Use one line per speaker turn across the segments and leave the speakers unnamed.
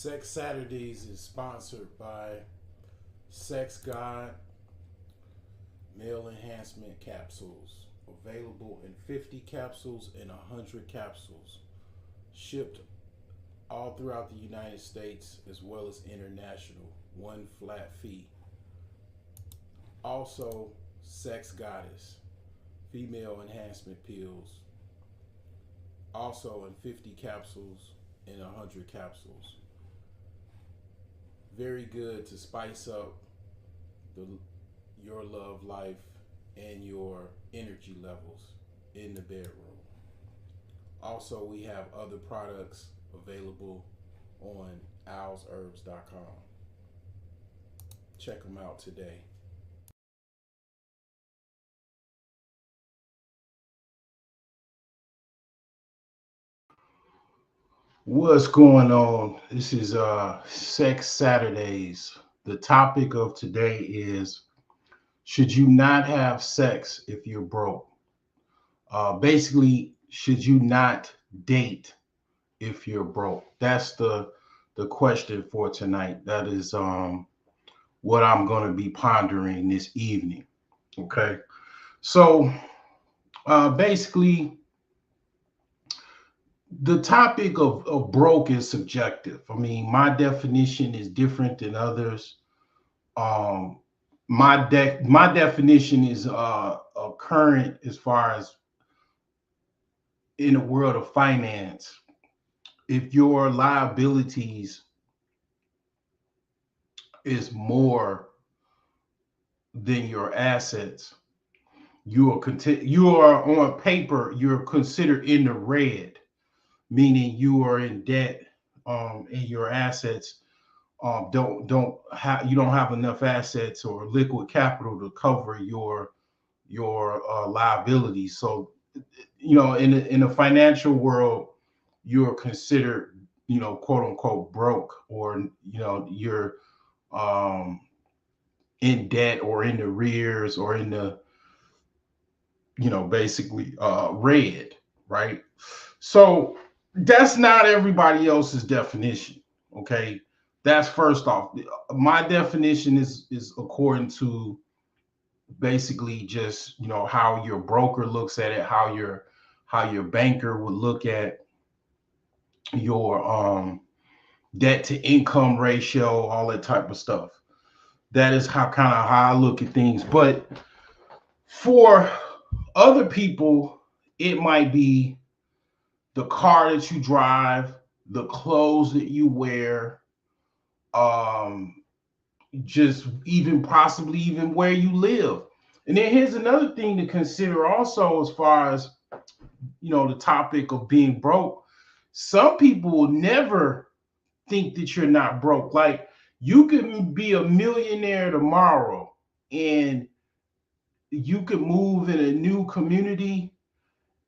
Sex Saturdays is sponsored by Sex God Male Enhancement Capsules. Available in 50 capsules and 100 capsules. Shipped all throughout the United States as well as international. One flat fee. Also, Sex Goddess Female Enhancement Pills. Also in 50 capsules and 100 capsules. Very good to spice up the, your love life and your energy levels in the bedroom. Also, we have other products available on owlsherbs.com. Check them out today. What's going on? This is Sex Saturdays. The topic of today is, should you not have sex if you're broke? Basically, should you not date if you're broke? That's the question for tonight. That is what I'm going to be pondering this evening. Okay, so basically, the topic of broke is subjective. I mean, my definition is different than others. Um, my definition is current as far as in the world of finance. If your liabilities is more than your assets, you are on paper, you're considered in the red, meaning you are in debt, and your assets don't have you don't have enough assets or liquid capital to cover your liabilities. So in the financial world, you're considered, quote unquote broke, or you're um in debt or in the rears or in the basically red, right? So that's not everybody else's definition. Okay, that's first off. My definition is according to basically just how your broker looks at it, how your banker would look at your debt to income ratio, all that type of stuff. That is how I look at things. But for other people, it might be the car that you drive, the clothes that you wear, um, just even possibly even where you live. And then here's another thing to consider also, as far as the topic of being broke. Some people will never think that you're not broke. Like, you could be a millionaire tomorrow, and you could move in a new community,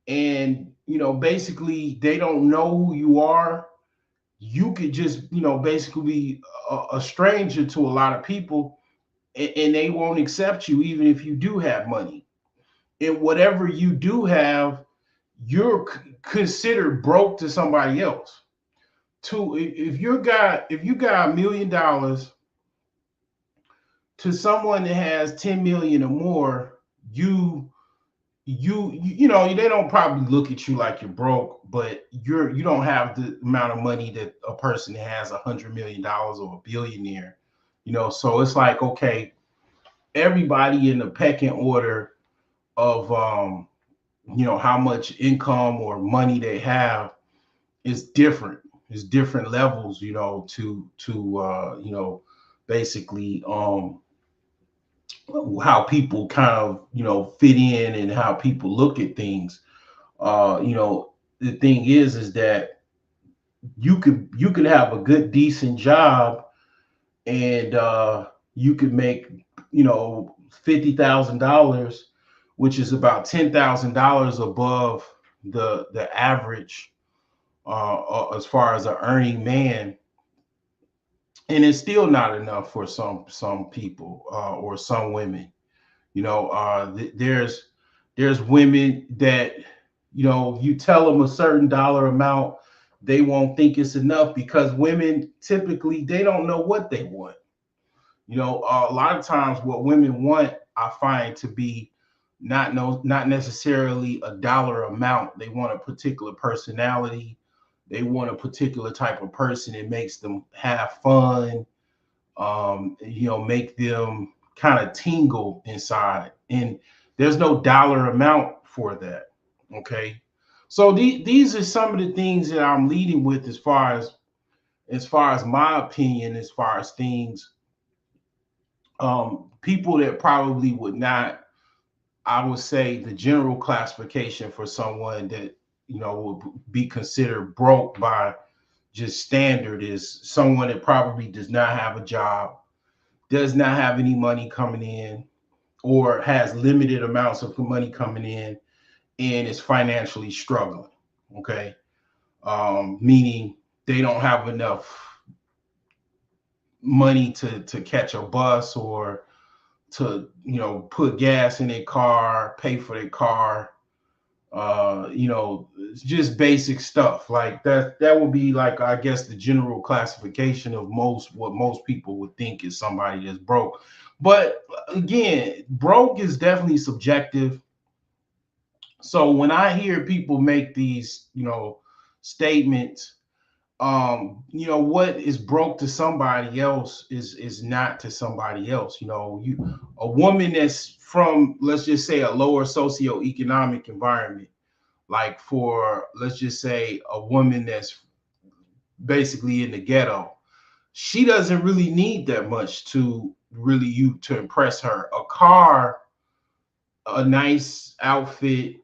and basically they don't know who you are. You could just basically be a stranger to a lot of people, and they won't accept you even if you do have money. And whatever you do have, you're considered broke to somebody else. If you got $1 million, to someone that has 10 million or more, they don't probably look at you like you're broke, but you don't have the amount of money that a person that has $100 million or a billionaire. So it's like, okay, everybody in the pecking order of how much income or money they have is different. It's different levels, to basically how people kind of fit in, and how people look at things. The thing is that you could have a good decent job, and you could make $50,000, which is about $10,000 above the average, as far as an earning man, and it's still not enough for some people, or some women. There's women that you tell them a certain dollar amount, they won't think it's enough because women typically they don't know what they want. You know, a lot of times what women want, I find to be not necessarily a dollar amount. They want a particular personality. They want a particular type of person that makes them have fun. You know, make them kind of tingle inside. And there's no dollar amount for that. Okay. So these are some of the things that I'm leading with as far as my opinion, as far as things, people that probably would not, I would say the general classification for someone that, you know, would be considered broke by just standard is someone that probably does not have a job, does not have any money coming in, or has limited amounts of money coming in and is financially struggling. Okay. Meaning they don't have enough money to catch a bus or to, you know, put gas in their car, pay for their car. You know, it's just basic stuff like that. That would be like, I guess, the general classification of what most people would think is somebody that's broke. But again, broke is definitely subjective. So when I hear people make these, you know, statements, you know, what is broke to somebody else is not to somebody else. You know, a woman that's from, let's just say, a lower socioeconomic environment, like for, let's just say, a woman that's basically in the ghetto, she doesn't really need that much to really you to impress her. A car, a nice outfit,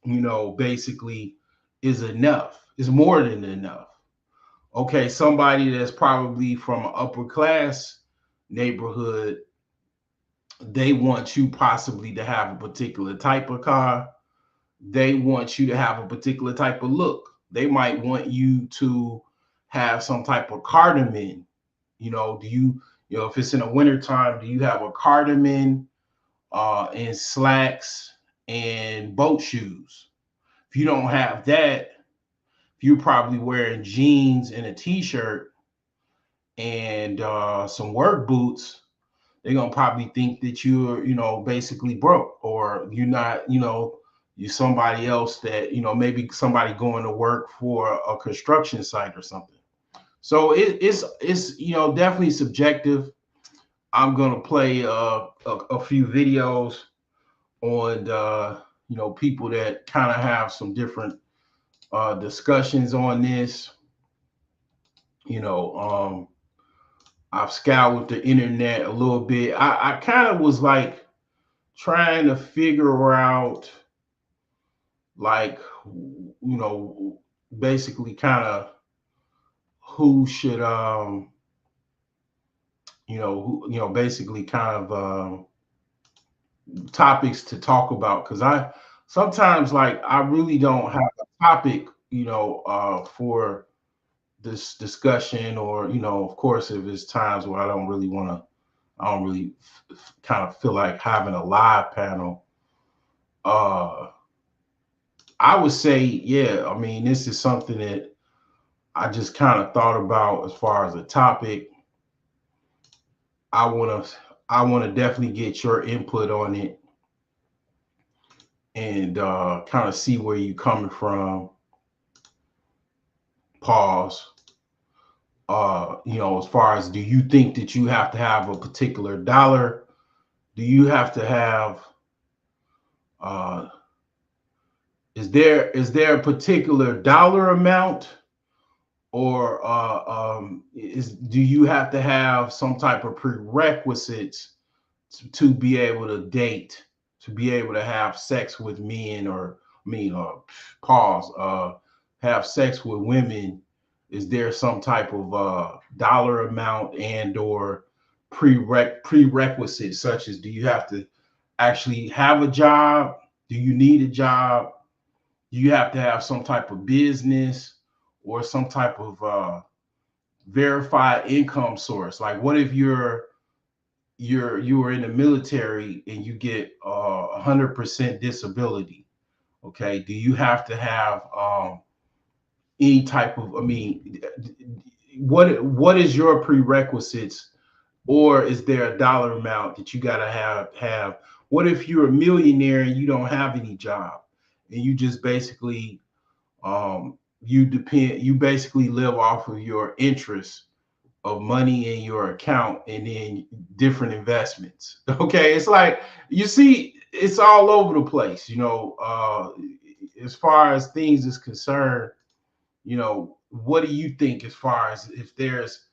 you know, basically is enough. Is more than enough. Okay, somebody that's probably from an upper class neighborhood, they want you possibly to have a particular type of car. They want you to have a particular type of look. They might want you to have some type of cardamom. You know, you know, if it's in the wintertime, do you have a cardamom and slacks and boat shoes? If you don't have that, if you're probably wearing jeans and a t-shirt and some work boots, they're gonna probably think that you're, you know, basically broke, or you're not, you know, you're somebody else that, you know, maybe somebody going to work for a construction site or something. So it's you know, definitely subjective. I'm gonna play a few videos on you know, people that kind of have some different discussions on this. You know, I've scoured the internet a little bit. I kind of was like trying to figure out, like, you know, basically kind of who should you know, basically kind of topics to talk about, because I sometimes, like, I really don't have a topic, you know, for this discussion, or, you know, of course, if it's times where I don't really kind of feel like having a live panel. uh I would say, yeah, I mean, this is something that I just kind of thought about as far as a topic. I want to definitely get your input on it, and kind of see where you coming from. Pause. You know, as far as, do you think that you have to have a particular dollar? Do you have to have uh is there a particular dollar amount, or is do you have to have some type of prerequisites to be able to date, to be able to have sex with men, or I mean, pause, have sex with women? Is there some type of dollar amount and or prerequisites, such as, do you have to actually have a job? Do you need a job? Do you have to have some type of business or some type of verified income source? Like, what if you were in the military and you get 100% disability? Okay, do you have to have any type of, I mean, what is your prerequisites, or is there a dollar amount that you gotta have? What if you're a millionaire and you don't have any job, and you just basically you basically live off of your interest of money in your account and then different investments. Okay, it's like, you see, it's all over the place, as far as things is concerned. What do you think, as far as if there's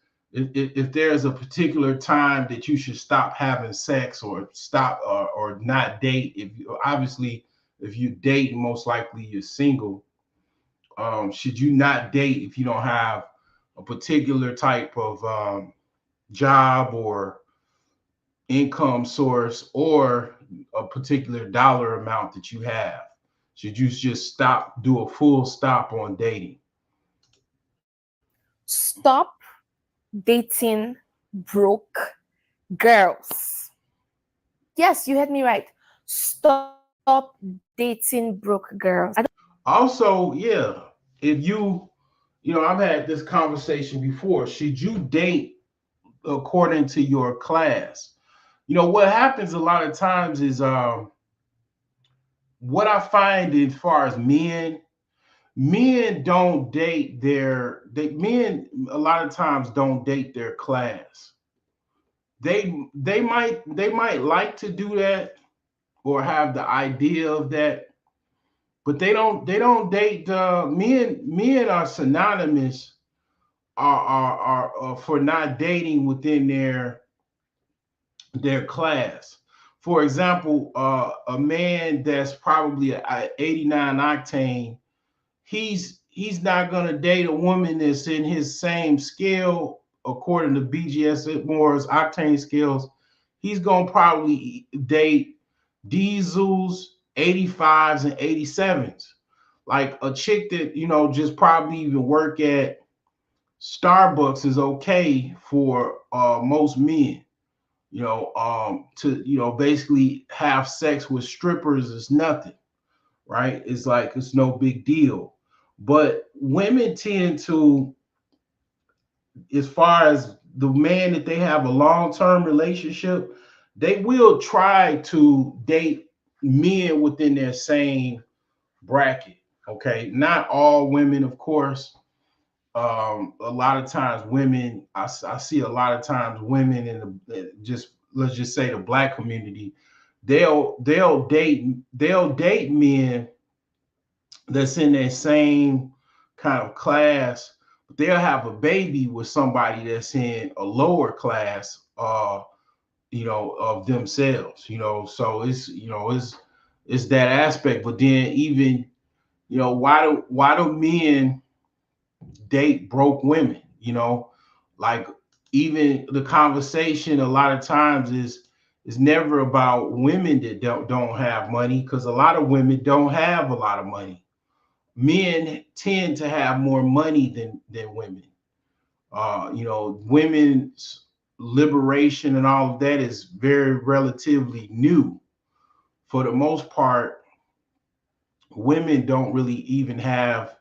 a particular time that you should stop having sex, or stop, or not date? If you, obviously, if you date, most likely you're single. Should you not date if you don't have a particular type of job or income source, or a particular dollar amount that you have? Should you just do a full stop on dating?
Stop dating broke girls. Yes, you heard me right. Stop dating broke girls.
Also, yeah, if I've had this conversation before. Should you date according to your class? What happens a lot of times is, what I find as far as men don't date men a lot of times don't date their class. They might like to do that, or have the idea of that, but they don't date. Men are synonymous, are for not dating within their class. For example, a man that's probably a 89 octane, he's not gonna date a woman that's in his same scale according to BGS Moore's octane scales. He's gonna probably date diesels, 85s, and 87s. Like a chick that just probably even work at Starbucks is okay for most men. To basically have sex with strippers is nothing, right? It's like it's no big deal. But women tend to, as far as the man that they have a long-term relationship, they will try to date men within their same bracket. Okay, not all women, of course. A lot of times women, I see a lot of times women in just, let's just say, the black community, they'll date men that's in their same kind of class, but they'll have a baby with somebody that's in a lower class, of themselves. So it's that aspect. But then, even, why do men date broke women? Like, even the conversation a lot of times is never about women that don't have money, because a lot of women don't have a lot of money. Men tend to have more money than women. Women's liberation and all of that is very relatively new. For the most part, women don't really even have,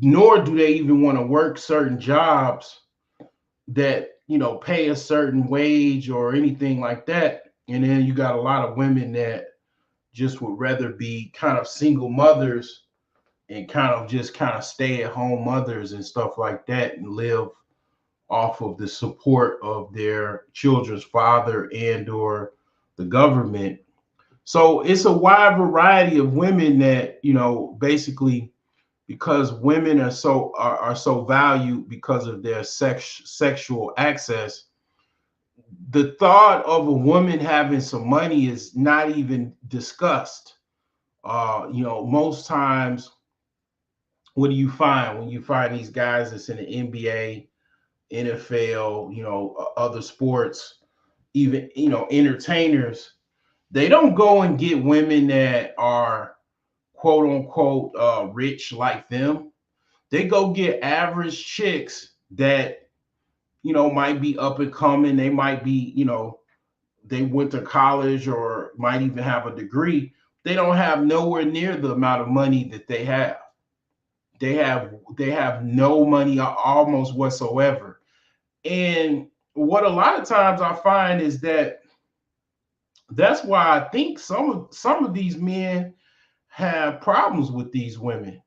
nor do they even want to work certain jobs that pay a certain wage or anything like that. And then you got a lot of women that just would rather be kind of single mothers, and kind of stay at home mothers and stuff like that, and live off of the support of their children's father and or the government. So it's a wide variety of women that, basically, because women are so valued because of their sexual access. The thought of a woman having some money is not even discussed. Most times, what do you find when you find these guys that's in the NBA, NFL, other sports, even, entertainers? They don't go and get women that are quote unquote rich like them. They go get average chicks that, might be up and coming. They might be, they went to college or might even have a degree. They don't have nowhere near the amount of money that they have. They have no money almost whatsoever. And what a lot of times I find is that that's why I think some of these men have problems with these women,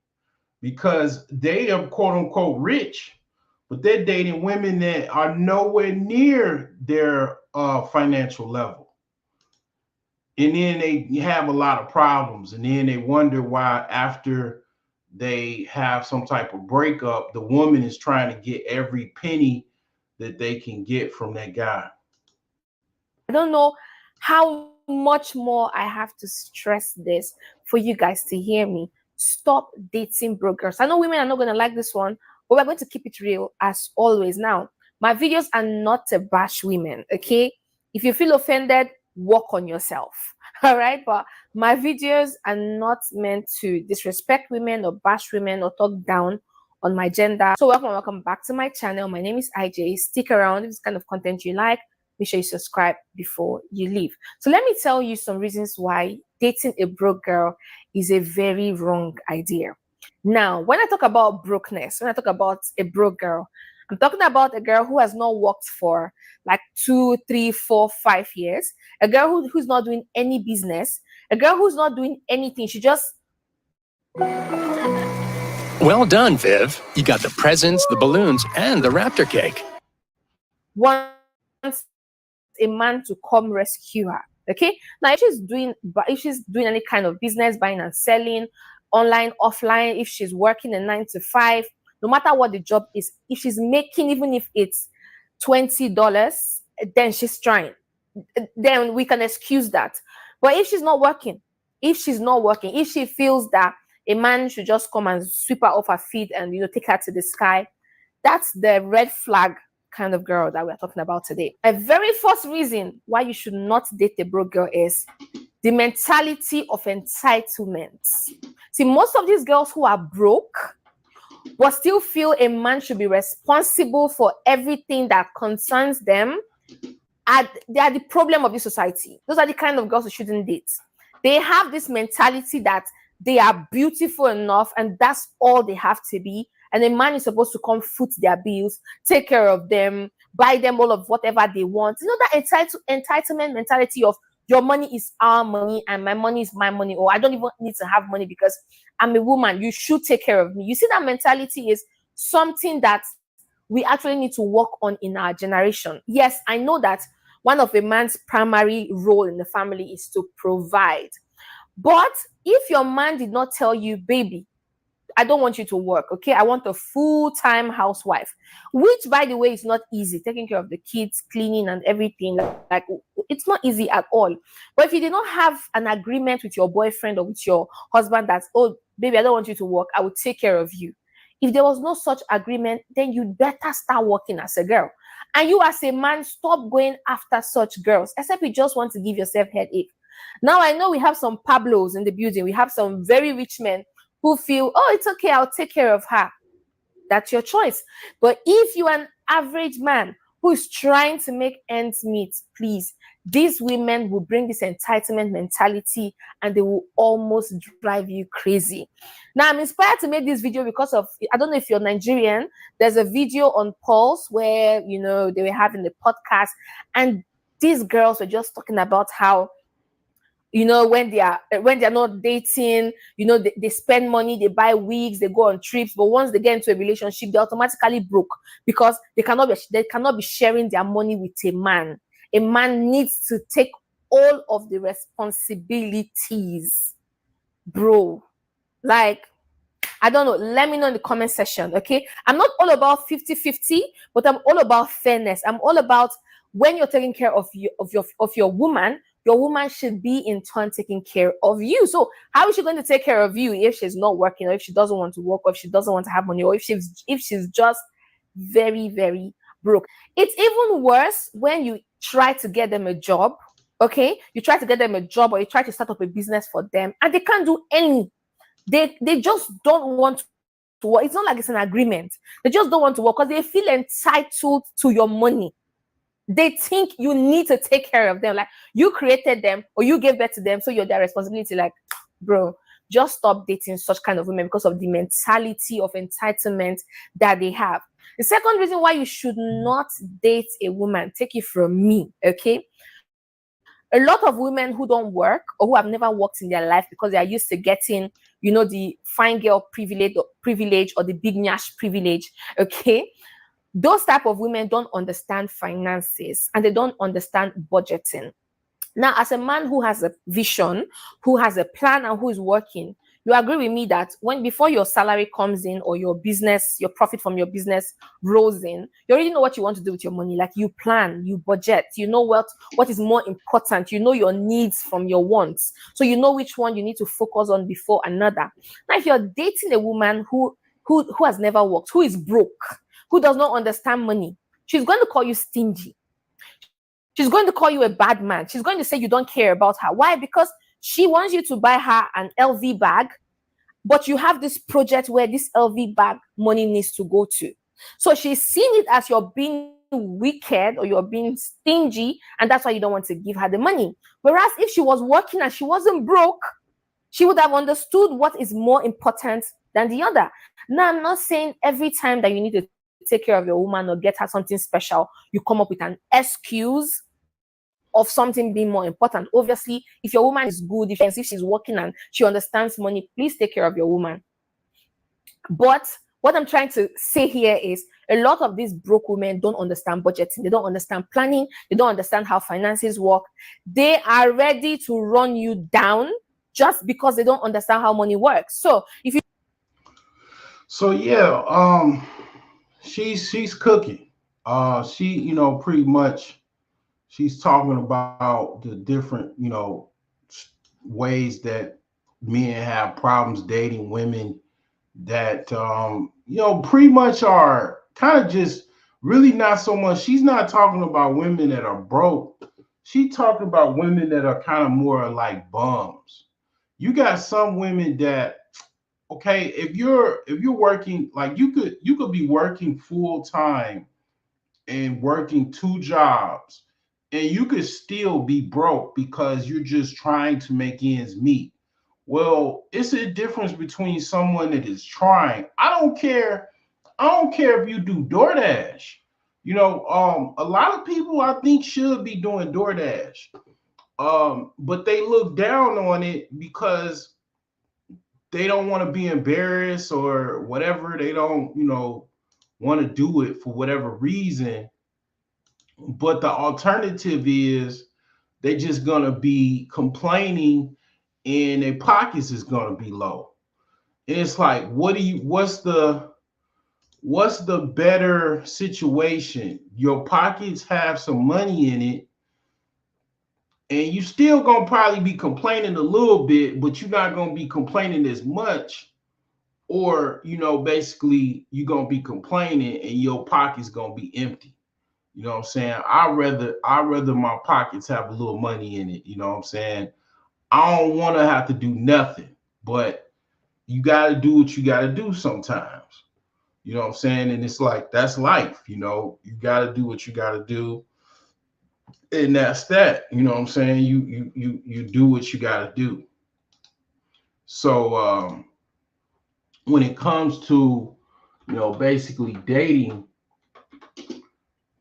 because they are quote unquote rich, but they're dating women that are nowhere near their financial level. And then they have a lot of problems. And then they wonder why, after they have some type of breakup, the woman is trying to get every penny that they can get from that guy.
I don't know how much more I have to stress this for you guys to hear me. Stop dating brokers. I know women are not going to like this one, but we're going to keep it real as always. Now, my videos are not to bash women, okay? If you feel offended, work on yourself. All right, but my videos are not meant to disrespect women or bash women or talk down on my gender. So welcome back to my channel. My name is IJ. Stick around if it's kind of content you like. Make sure you subscribe before you leave. So let me tell you some reasons why dating a broke girl is a very wrong idea. Now, when I talk about brokenness, when I talk about a broke girl, I'm talking about a girl who has not worked for like 2, 3, 4, 5 years, a girl who's not doing any business, a girl who's not doing anything. She just...
Well done, Viv. You got the presents, the balloons, and the raptor cake.
Wants a man to come rescue her. Okay, now if she's doing any kind of business, buying and selling, online, offline, if she's working a 9 to 5, no matter what the job is, if she's making, even if it's $20, then she's trying. Then we can excuse that. But if she's not working, if she feels that a man should just come and sweep her off her feet and take her to the sky, that's the red flag kind of girl that we're talking about today. A very first reason why you should not date a broke girl is the mentality of entitlement. See, most of these girls who are broke but still feel a man should be responsible for everything that concerns them, they are the problem of this society. Those are the kind of girls who shouldn't date. They have this mentality that they are beautiful enough and that's all they have to be. And a man is supposed to come foot their bills, take care of them, buy them all of whatever they want. That entitlement mentality of your money is our money and my money is my money, or I don't even need to have money because I'm a woman. You should take care of me. You see, that mentality is something that we actually need to work on in our generation. Yes, I know that one of a man's primary role in the family is to provide. But if your man did not tell you, baby, I don't want you to work, okay? I want a full-time housewife, which, by the way, is not easy. Taking care of the kids, cleaning and everything, like it's not easy at all. But if you did not have an agreement with your boyfriend or with your husband that, oh, baby, I don't want you to work, I will take care of you. If there was no such agreement, then you better start working as a girl. And you as a man, stop going after such girls, except you just want to give yourself headache. Now, I know we have some Pablos in the building. We have some very rich men who feel, oh, it's okay, I'll take care of her. That's your choice. But if you're an average man who is trying to make ends meet, please, these women will bring this entitlement mentality and they will almost drive you crazy. Now, I'm inspired to make this video because of, I don't know if you're Nigerian, there's a video on Pulse where, they were having the podcast and these girls were just talking about how, when they are not dating, they spend money, they buy wigs, they go on trips, but once they get into a relationship, they automatically broke because they cannot be sharing their money with a man. A man needs to take all of the responsibilities, bro. Like, I don't know. Let me know in the comment section, okay? I'm not all about 50-50, but I'm all about fairness. I'm all about when you're taking care of your woman, your woman should be in turn taking care of you. So how is she going to take care of you if she's not working, or if she doesn't want to work, or if she doesn't want to have money, or if she's just very, very broke? It's even worse when you try to get them a job, okay? You try to get them a job, or you try to start up a business for them, and they can't do any. They just don't want to work. It's not like it's an agreement. They just don't want to work because they feel entitled to your money. They think you need to take care of them. Like, you created them or you gave birth to them, so you're their responsibility. Like, bro, just stop dating such kind of women because of the mentality of entitlement that they have. The second reason why you should not date a woman, take it from me, okay? A lot of women who don't work or who have never worked in their life because they are used to getting, the fine girl privilege or the big nyash privilege, okay? Those type of women don't understand finances and they don't understand budgeting. Now, as a man who has a vision, who has a plan, and who is working, you agree with me that before your salary comes in or your business, your profit from your business rolls in, you already know what you want to do with your money. Like, you plan, you budget, you know what is more important, you know your needs from your wants. So you know which one you need to focus on before another. Now, if you're dating a woman who has never worked, who is broke, who does not understand money, she's going to call you stingy. She's going to call you a bad man. She's going to say you don't care about her. Why? Because she wants you to buy her an LV bag, but you have this project where this LV bag money needs to go to. So she's seeing it as you're being wicked or you're being stingy, and that's why you don't want to give her the money. Whereas if she was working and she wasn't broke, she would have understood what is more important than the other. Now, I'm not saying every time that you need to take care of your woman or get her something special, you come up with an excuse of something being more important. Obviously, if your woman is good, if she's working and she understands money, please take care of your woman. But what I'm trying to say here is a lot of these broke women don't understand budgeting. They don't understand planning. They don't understand how finances work. They are ready to run you down just because they don't understand how money works. So if you
she's cooking. She, pretty much she's talking about the different, ways that men have problems dating women that pretty much are kind of just really not so much. She's not talking about women that are broke. She's talking about women that are kind of more like bums. You got some women that, okay, if you're working, like you could be working full time and working 2 jobs and you could still be broke because you're just trying to make ends meet. Well, it's a difference between someone that is trying. I don't care if you do DoorDash. A lot of people I think should be doing DoorDash. But they look down on it because they don't want to be embarrassed or whatever. They don't, want to do it for whatever reason. But the alternative is they just gonna be complaining and their pockets is gonna be low. And it's like, what's the better situation? Your pockets have some money in it, and you still gonna probably be complaining a little bit, but you're not gonna be complaining as much. Or, basically you're gonna be complaining and your pocket's gonna be empty. You know what I'm saying? I'd rather my pockets have a little money in it. You know what I'm saying? I don't want to have to do nothing, but you got to do what you got to do sometimes. You know what I'm saying? And it's like, that's life. You got to do what you got to do. And that's that. You know what I'm saying? You do what you got to do. So when it comes to, basically dating,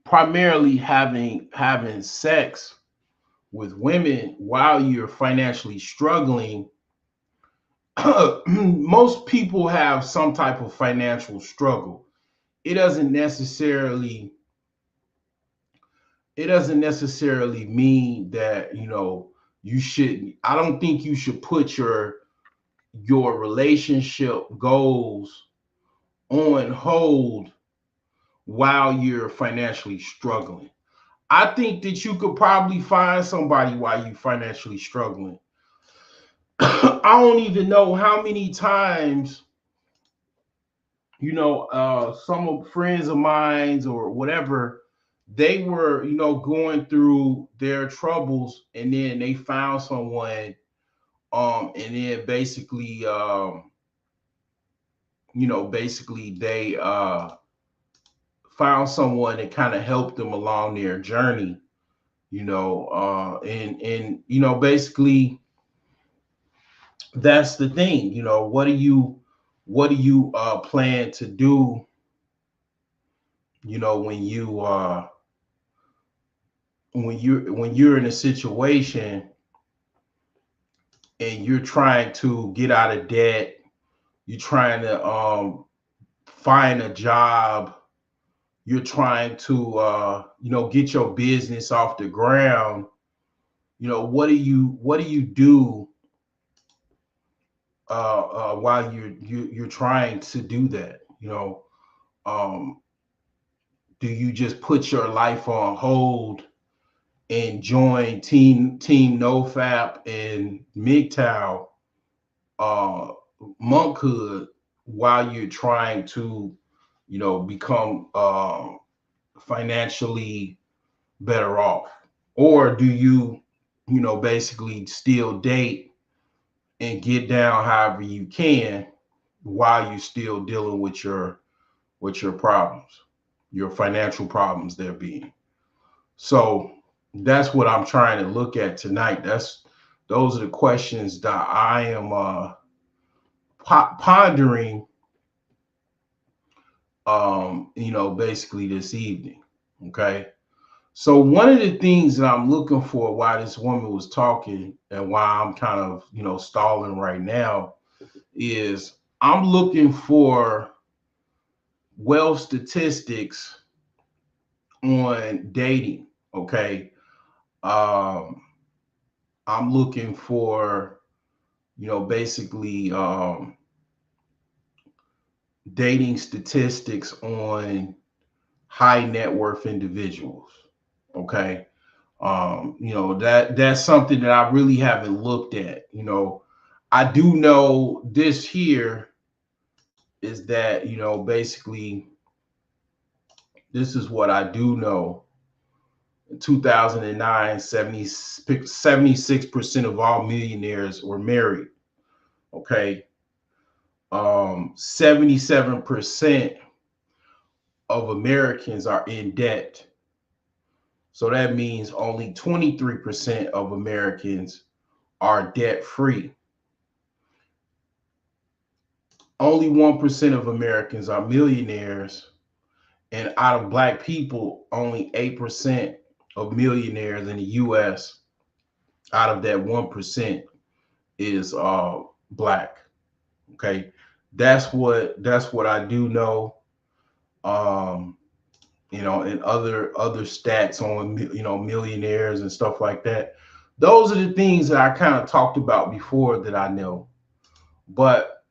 primarily having sex with women while you're financially struggling, most people have some type of financial struggle. It doesn't necessarily mean that you shouldn't. I don't think you should put your relationship goals on hold while you're financially struggling. I think that you could probably find somebody while you're financially struggling. I don't even know how many times, some of friends of mine or whatever, they were, going through their troubles and then they found someone, and then basically, they found someone that kind of helped them along their journey, and basically that's the thing. You know, what do you plan to do, you know, when you're in a situation and you're trying to get out of debt, you're trying to find a job, you're trying to get your business off the ground. You know, what do you do while you're trying to do that? You know, um, do you just put your life on hold and join Team NoFap and MGTOW, uh, Monkhood, while you're trying to, become financially better off? Or do you, basically still date and get down however you can while you're still dealing with your problems, your financial problems there being? So that's what I'm trying to look at tonight. Those are the questions that I am pondering, basically this evening. Okay. So one of the things that I'm looking for while this woman was talking and why I'm kind of, stalling right now is I'm looking for wealth statistics on dating. Okay. Um, I'm looking for, basically dating statistics on high net worth individuals. Okay. That's something that I really haven't looked at. I do know this here is that, basically this is what I do know. In 2009, 76% of all millionaires were married. Okay. 77% of Americans are in debt. So that means only 23% of Americans are debt free. Only 1% of Americans are millionaires. And out of Black people, only 8% of millionaires in the US, out of that 1%, is Black. Okay. That's what I do know. And other stats on, millionaires and stuff like that. Those are the things that I kind of talked about before that I know. But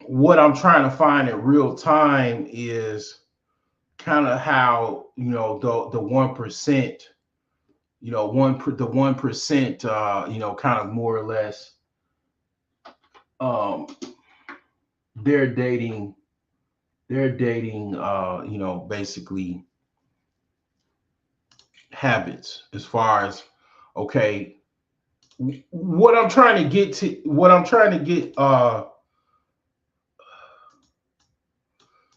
what I'm trying to find in real time is kind of how, the 1%, the 1%, kind of more or less, um, they're dating, basically habits as far as, okay, what I'm trying to get to, what I'm trying to get,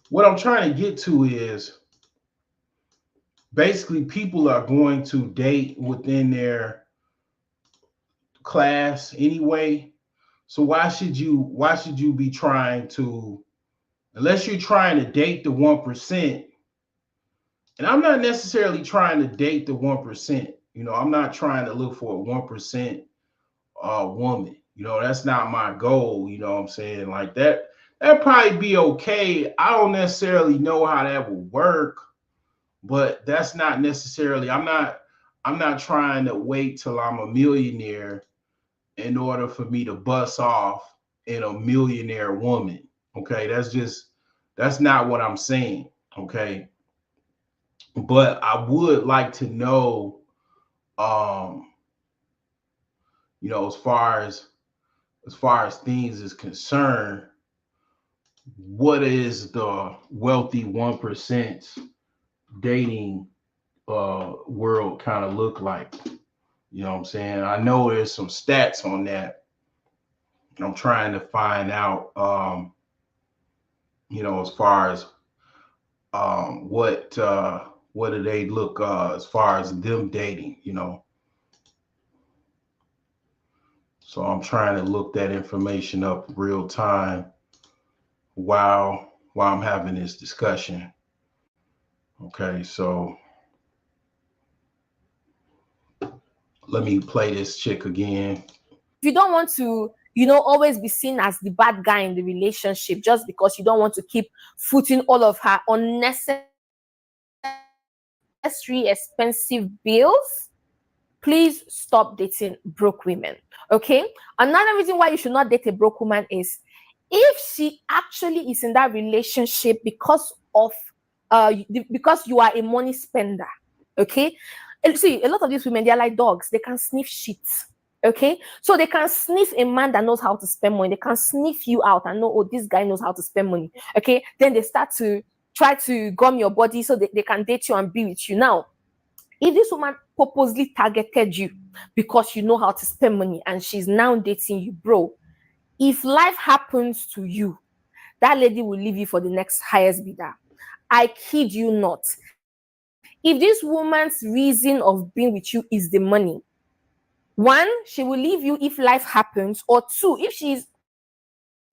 what I'm trying to get to is basically people are going to date within their class anyway. So why should you be trying to, unless you're trying to date the 1%? And I'm not necessarily trying to date the 1%. I'm not trying to look for a 1% woman. That's not my goal. You know what I'm saying? Like that'd probably be okay. I don't necessarily know how that would work, but that's not necessarily, I'm not trying to wait till I'm a millionaire in order for me to bust off in a millionaire woman. Okay, that's not what I'm saying. Okay, but I would like to know, um, as far as things is concerned, what is the wealthy 1% dating world kind of look like? You know what I'm saying? I know there's some stats on that. I'm trying to find out, as far as what do they look as far as them dating, So I'm trying to look that information up real time while I'm having this discussion. Okay, so let me play this chick again.
If you don't want to, always be seen as the bad guy in the relationship just because you don't want to keep footing all of her unnecessary expensive bills, please stop dating broke women. Okay, another reason why you should not date a broke woman is if she actually is in that relationship because you are a money spender. Okay, and see, a lot of these women, they're like dogs. They can sniff shit. Okay, so they can sniff a man that knows how to spend money. They can sniff you out and know, oh, this guy knows how to spend money. Okay, then they start to try to gum your body so they can date you and be with you. Now, if this woman purposely targeted you because you know how to spend money and she's now dating you, bro, if life happens to you, that lady will leave you for the next highest bidder. I kid you not. If this woman's reason of being with you is the money, one, she will leave you if life happens, or two, if she's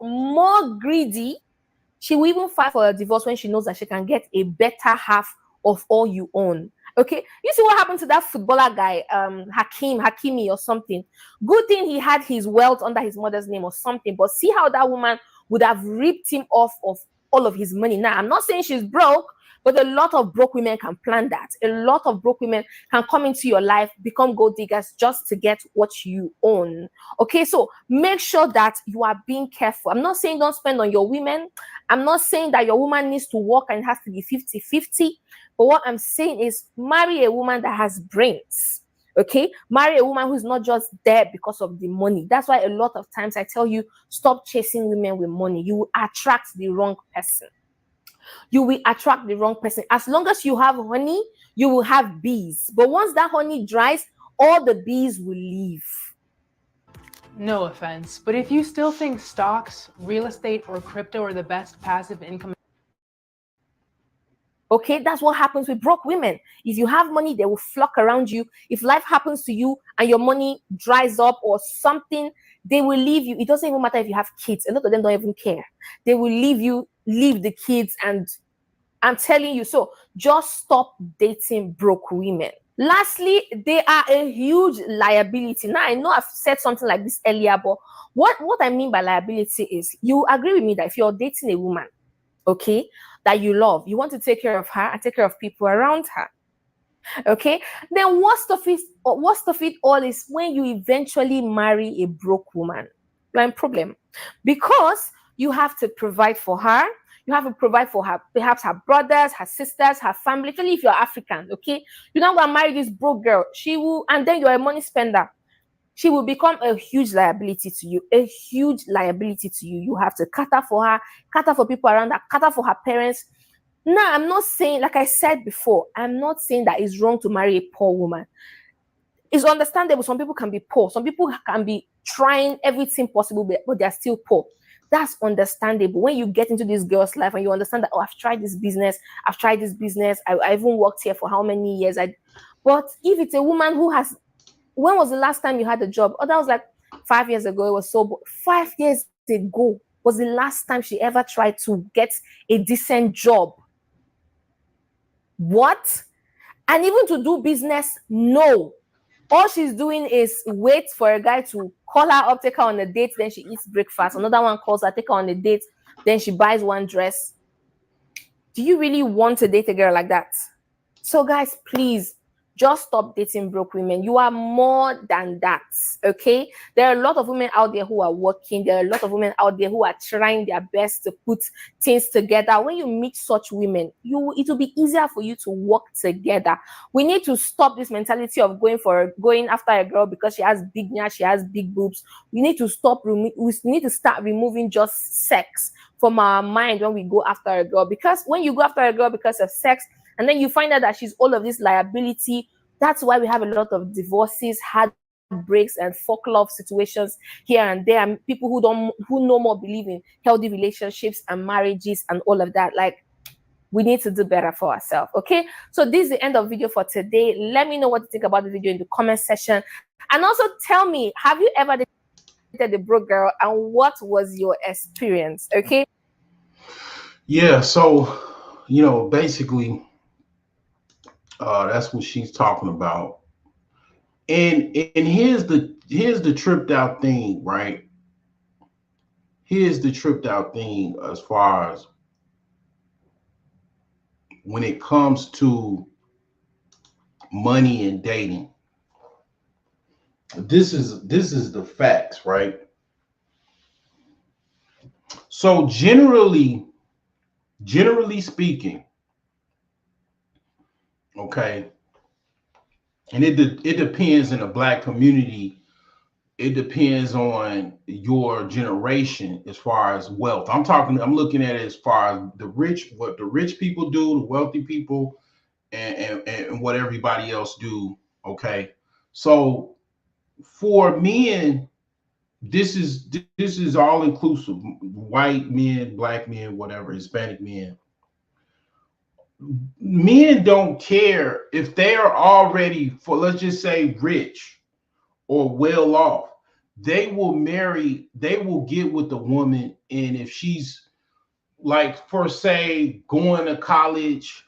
more greedy, she will even fight for a divorce when she knows that she can get a better half of all you own. Okay, you see what happened to that footballer guy, Hakimi or something. Good thing he had his wealth under his mother's name or something, but see how that woman would have ripped him off of all of his money. Now, I'm not saying she's broke, but a lot of broke women can plan that. A lot of broke women can come into your life, become gold diggers just to get what you own. Okay, so make sure that you are being careful. I'm not saying don't spend on your women. I'm not saying that your woman needs to work and it has to be 50-50. But what I'm saying is marry a woman that has brains. Okay, marry a woman who's not just there because of the money. That's why a lot of times I tell you, stop chasing women with money. You will attract the wrong person. You will attract the wrong person. As long as you have honey, you will have bees. But once that honey dries, all the bees will leave.
No offense, but if you still think stocks, real estate, or crypto are the best passive income,
okay, that's what happens with broke women. If you have money, they will flock around you. If life happens to you and your money dries up or something, they will leave you. It doesn't even matter if you have kids. A lot of them don't even care. They will leave you, leave the kids, and I'm telling you. So just stop dating broke women. Lastly, they are a huge liability. Now, I know I've said something like this earlier, but what I mean by liability is, you agree with me that if you're dating a woman, okay, that you love, you want to take care of her and take care of people around her, okay, then worst of it all is when you eventually marry a broke woman, you're in problem, because you have to provide for her. You have to provide for her, perhaps her brothers, her sisters, her family. Especially if you're African, okay, you're not gonna marry this broke girl. She will, and then you're a money spender. She will become a huge liability to you, a huge liability to you. You have to cater for her, cater for people around her, cater for her parents. Now, I'm not saying, like I said before, I'm not saying that it's wrong to marry a poor woman. It's understandable. Some people can be poor. Some people can be trying everything possible, but they're still poor. That's understandable. When you get into this girl's life and you understand that, oh, I've tried this business, I even worked here for how many years? But if it's a woman who has, when was the last time you had a job? Oh, that was like 5 years ago. It was so 5 years ago was the last time she ever tried to get a decent job. What? And even to do business, no. All she's doing is wait for a guy to call her up, take her on a date, then she eats breakfast. Another one calls her, take her on a date, then she buys one dress. Do you really want to date a girl like that? So guys, please, just stop dating broke women. You are more than that, okay? There are a lot of women out there who are working. There are a lot of women out there who are trying their best to put things together. When you meet such women, it will be easier for you to work together. We need to stop this mentality of going after a girl because she has big nails, she has big boobs. We need to start removing just sex from our mind when we go after a girl. Because when you go after a girl because of sex, and then you find out that she's all of this liability. That's why we have a lot of divorces, heartbreaks, and folk love situations here and there. And people who no more believe in healthy relationships and marriages and all of that. Like, we need to do better for ourselves. Okay. So this is the end of the video for today. Let me know what you think about the video in the comment section. And also tell me, have you ever the broke girl, and what was your experience? Okay.
Yeah, so basically, that's what she's talking about. And here's the tripped out thing, right? Here's the tripped out thing as far as when it comes to money and dating. This is the facts, right? So generally speaking, okay, and it depends in the black community. It depends on your generation as far as wealth. I'm looking at it as far as what the rich people do, the wealthy people, and what everybody else do. Okay. So for men, this is all inclusive. White men, black men, whatever, Hispanic men. Men don't care if they are already, for let's just say, rich or well off. They will get with the woman, and if she's like, for say, going to college,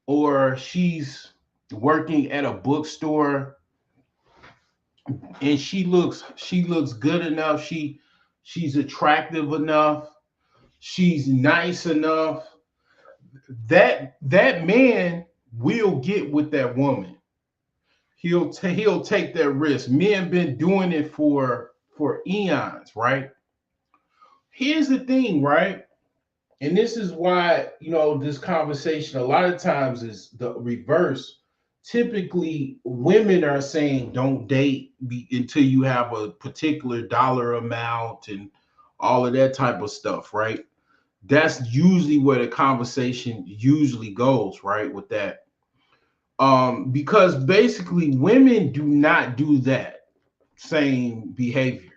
or she's working at a bookstore, and she looks good enough, she's attractive enough, she's nice enough, that man will get with that woman. He'll take that risk. Men been doing it for eons, right? Here's the thing, right? And this is why, this conversation a lot of times is the reverse. Typically, women are saying don't date until you have a particular dollar amount and all of that type of stuff, right? That's usually where the conversation usually goes, right? With that. Because basically women do not do that same behavior.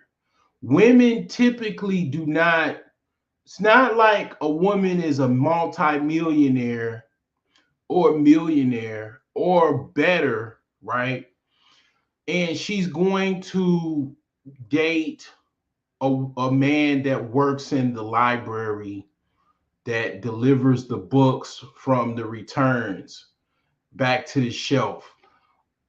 Women typically do not. It's not like a woman is a multi-millionaire or millionaire or better, right? And she's going to date a man that works in the library, that delivers the books from the returns back to the shelf.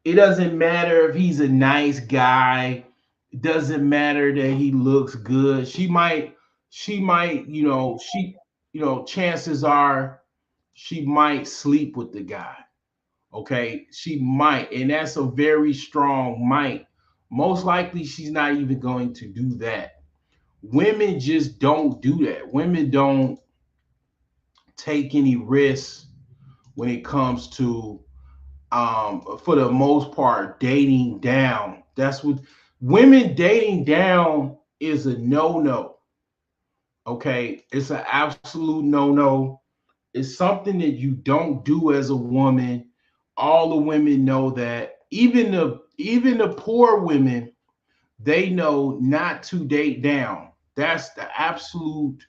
It doesn't matter if he's a nice guy. It doesn't matter that he looks good. She might, chances are she might sleep with the guy. Okay. She might, and that's a very strong might. Most likely she's not even going to do that. Women just don't do that. Women don't take any risks when it comes to, for the most part, dating down. That's what women dating down is a no-no. Okay, it's an absolute no-no. It's something that you don't do as a woman. All the women know that. Even the poor women, they know not to date down. That's the absolute,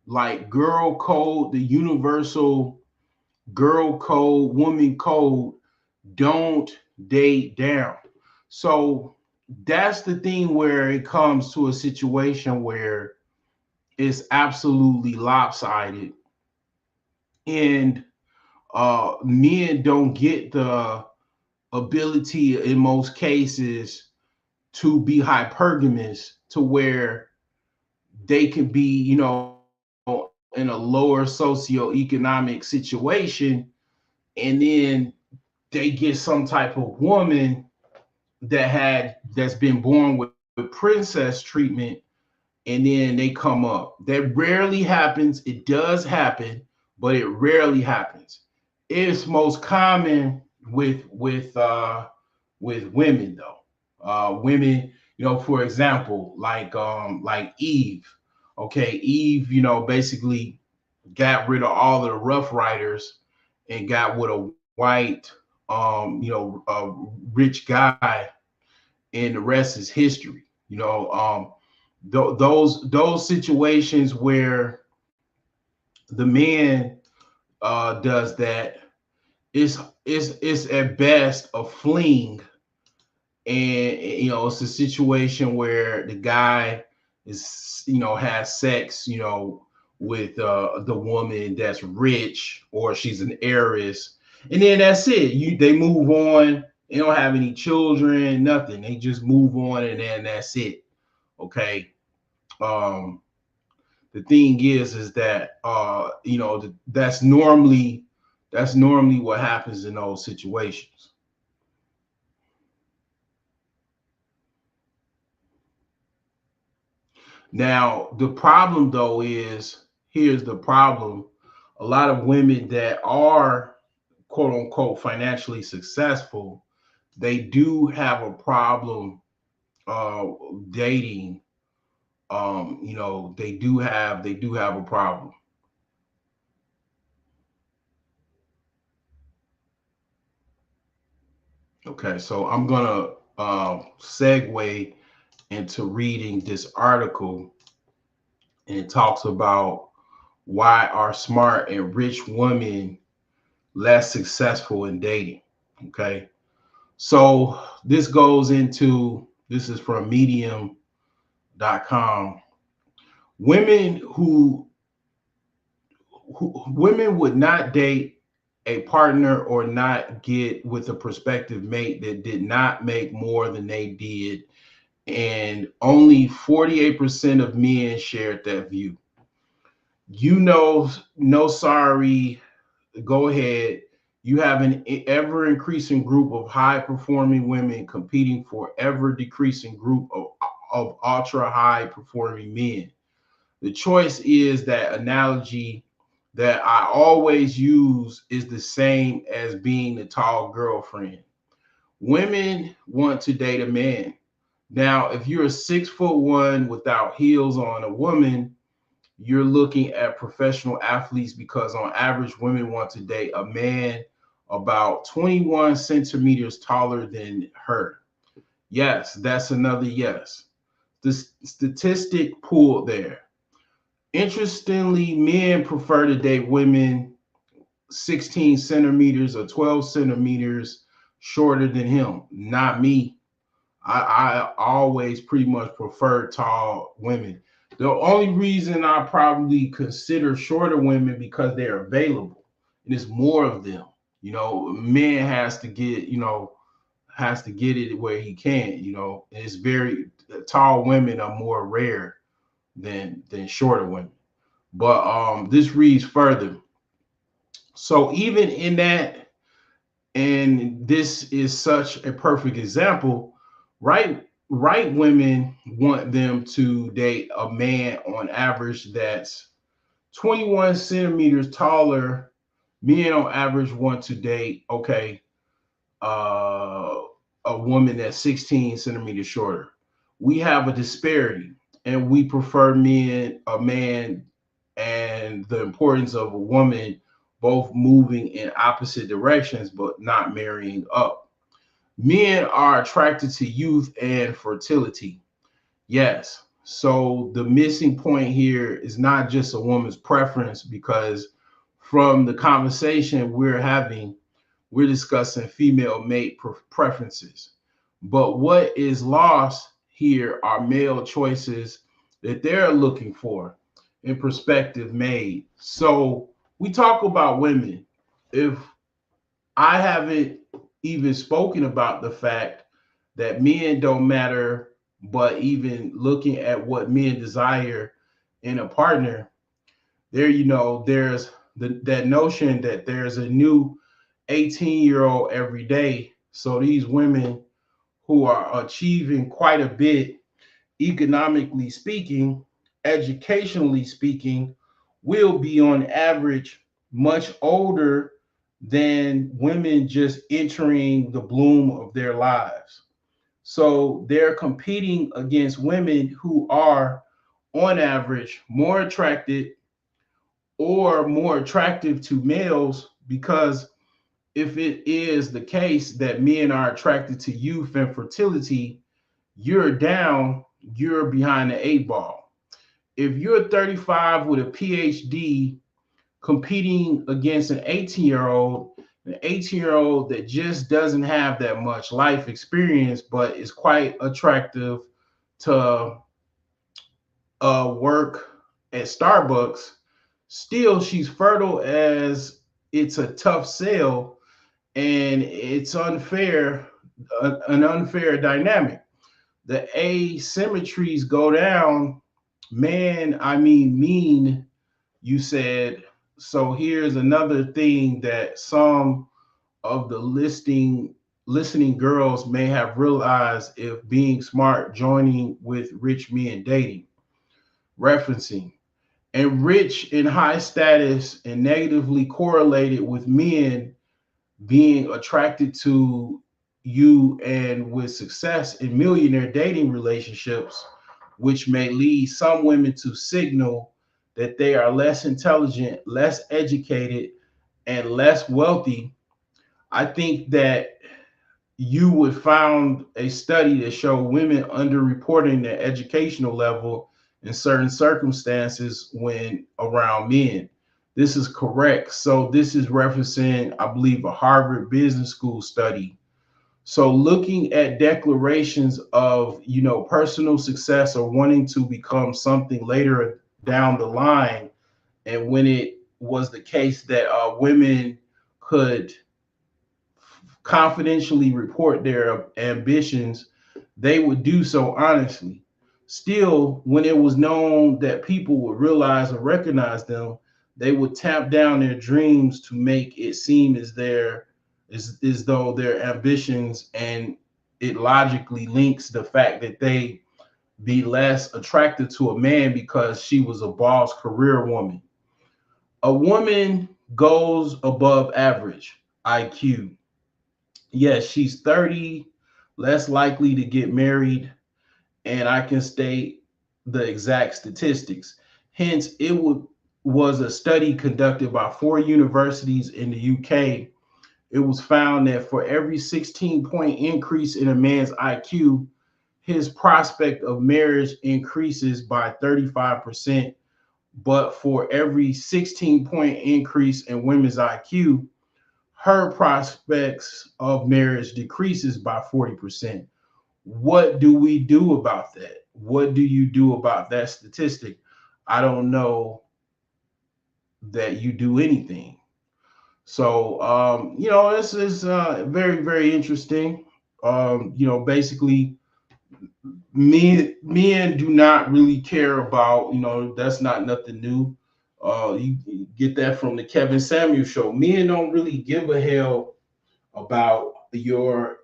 like, girl code, the universal girl code, woman code. Don't date down. So that's the thing where it comes to a situation where it's absolutely lopsided, and men don't get the ability in most cases to be hypergamous, to where they can be, in a lower socioeconomic situation, and then they get some type of woman that's been born with princess treatment, and then they come up. That rarely happens. It does happen, but it rarely happens. It's most common with women, though. Women, for example, like Eve. Okay, Eve, basically got rid of all of the Rough Riders and got with a white, a rich guy, and the rest is history. Those situations where the man does that, is at best a fling, and it's a situation where the guy is has sex with the woman that's rich, or she's an heiress, and then that's it. They move on. They don't have any children, nothing. They just move on, and then that's it. Okay. The thing is that that's normally what happens in those situations. Now, the problem though is, here's the problem. A lot of women that are quote unquote financially successful, they do have a problem dating. They do have a problem. Okay, so I'm gonna segue into reading this article, and it talks about why are smart and rich women less successful in dating. Okay, so this is from medium.com. Women would not date a partner or not get with a prospective mate that did not make more than they did, and only 48% of men shared that view. No, sorry, go ahead. You have an ever increasing group of high performing women competing for ever decreasing group of ultra high performing men. The choice is that analogy that I always use is the same as being the tall girlfriend. Women want to date a man. Now, if you're 6'1" without heels on, a woman, you're looking at professional athletes, because on average, women want to date a man about 21 centimeters taller than her. Yes, that's another yes. The statistic pulled there. Interestingly, men prefer to date women 16 centimeters or 12 centimeters shorter than him. Not me. I always pretty much prefer tall women. The only reason I probably consider shorter women because they're available and there's more of them. Man has to get it where he can. And it's very tall women are more rare than shorter women. But this reads further. So even in that, and this is such a perfect example, right women want them to date a man on average that's 21 centimeters taller. Men on average want to date a woman that's 16 centimeters shorter. We have a disparity, and we prefer a man and the importance of a woman both moving in opposite directions but not marrying up. Men are attracted to youth and fertility. Yes. So the missing point here is not just a woman's preference, because from the conversation we're having, we're discussing female mate preferences. But what is lost here are male choices that they're looking for in perspective made. So we talk about women. If I haven't even spoken about the fact that men don't matter, but even looking at what men desire in a partner, there's that notion that there's a new 18-year-old every day. So these women who are achieving quite a bit, economically speaking, educationally speaking, will be on average much older than women just entering the bloom of their lives. So they're competing against women who are on average more attracted or more attractive to males, because if it is the case that men are attracted to youth and fertility, you're down, you're behind the 8 ball. If you're 35 with a PhD competing against an 18-year-old, An 18-year-old that just doesn't have that much life experience, but is quite attractive to work at Starbucks, still she's fertile as it's a tough sell and it's unfair, an unfair dynamic. The asymmetries go down. Man, I mean, mean, you said. So here's another thing that some of the listening girls may have realized if being smart, joining with rich men dating, referencing, and rich in high status and negatively correlated with men being attracted to you and with success in millionaire dating relationships, which may lead some women to signal that they are less intelligent, less educated, and less wealthy. I think that you would found a study that showed women underreporting their educational level in certain circumstances when around men. This is correct. So this is referencing, I believe, a Harvard Business School study. So looking at declarations of, personal success or wanting to become something later down the line, and when it was the case that women could confidentially report their ambitions, they would do so honestly. Still, when it was known that people would realize and recognize them, they would tap down their dreams to make it seem as though their ambitions, and it logically links the fact that they be less attracted to a man because she was a boss career woman. A woman goes above average IQ. Yes, she's 30, less likely to get married, and I can state the exact statistics. Hence, was a study conducted by 4 universities in the UK. It was found that for every 16-point increase in a man's IQ, his prospect of marriage increases by 35%. But for every 16-point increase in women's IQ, her prospects of marriage decreases by 40%. What do we do about that? What do you do about that statistic? I don't know that you do anything. So, this is very, very interesting. Basically, men do not really care about, that's not nothing new. You get that from the Kevin Samuel show. Men don't really give a hell about your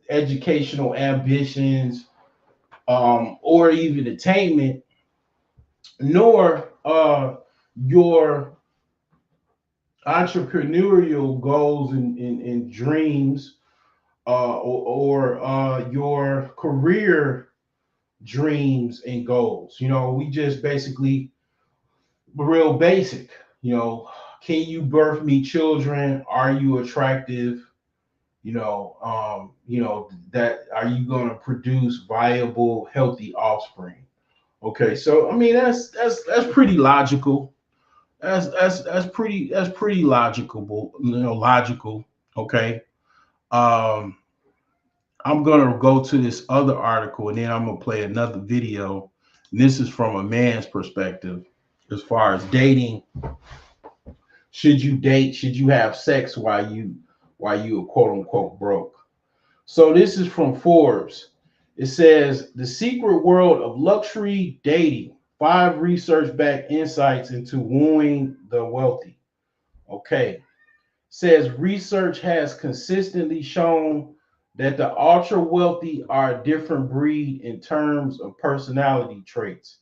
educational ambitions, or even attainment, nor your entrepreneurial goals and dreams, or your career dreams and goals. We just basically real basic. Can you birth me children? Are you attractive? That are you going to produce viable, healthy offspring? Okay, so I mean that's pretty logical. That's pretty logical. Logical. Okay. Um, I'm gonna go to this other article and then I'm gonna play another video. And this is from a man's perspective, as far as dating. Should you date? Should you have sex while you are quote unquote broke? So this is from Forbes. It says the secret world of luxury dating, 5 research-backed insights into wooing the wealthy. Okay. Says research has consistently shown that the ultra wealthy are a different breed in terms of personality traits.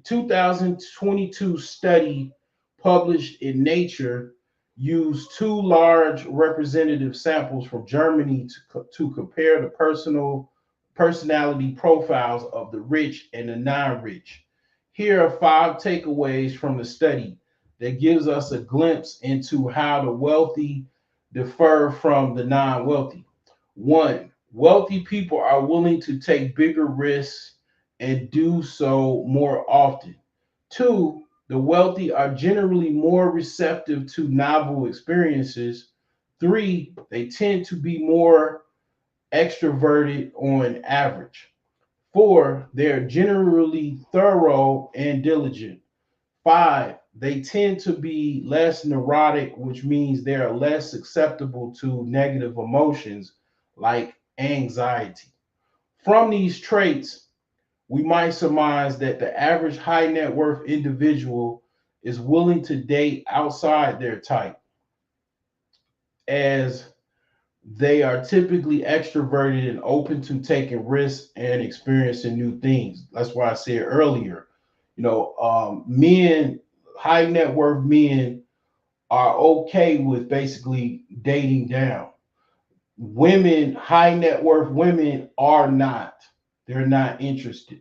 2022 study published in Nature used 2 large representative samples from Germany to compare the personality profiles of the rich and the non-rich. Here are 5 takeaways from the study that gives us a glimpse into how the wealthy differ from the non-wealthy. 1, wealthy people are willing to take bigger risks and do so more often. 2, the wealthy are generally more receptive to novel experiences. 3, they tend to be more extroverted on average. 4, they're generally thorough and diligent. 5, they tend to be less neurotic, which means they're less susceptible to negative emotions like anxiety. From these traits, we might surmise that the average high net worth individual is willing to date outside their type, as they are typically extroverted and open to taking risks and experiencing new things. That's why I said earlier, men, high net worth men, are okay with basically dating down. Women, high net worth women, are not. They're not interested,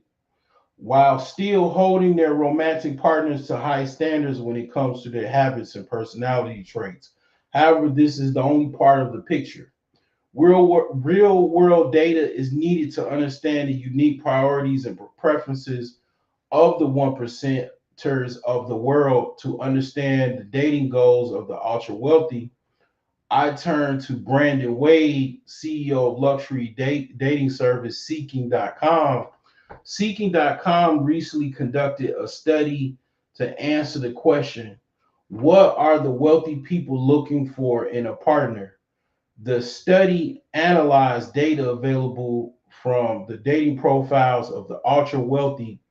while still holding their romantic partners to high standards when it comes to their habits and personality traits. However, this is the only part of the picture. Real world data is needed to understand the unique priorities and preferences of the 1%ers of the world. To understand the dating goals of the ultra wealthy, I turn to Brandon Wade, CEO of luxury dating service Seeking.com. Seeking.com recently conducted a study to answer the question, what are the wealthy people looking for in a partner? The study analyzed data available from the dating profiles of the ultra wealthy.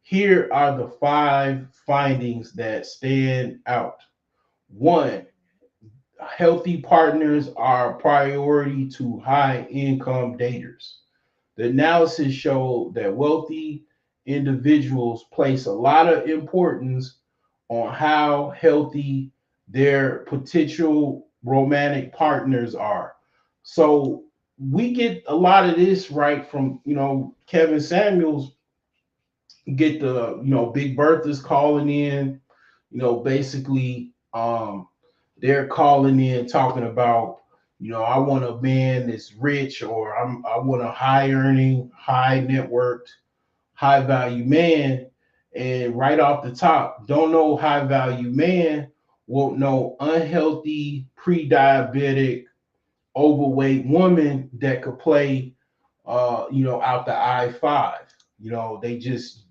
Here are the 5 findings that stand out. 1, healthy partners are a priority to high income daters. The analysis showed that wealthy individuals place a lot of importance on how healthy their potential romantic partners are. So we get a lot of this right from, Kevin Samuels, get the, Big Bertha's calling in, basically they're calling in talking about, I want a man that's rich, or I want a high earning, high networked, high value man. And right off the top, don't know high value man, won't know unhealthy, pre-diabetic, overweight woman that could play, out the I-5. They just,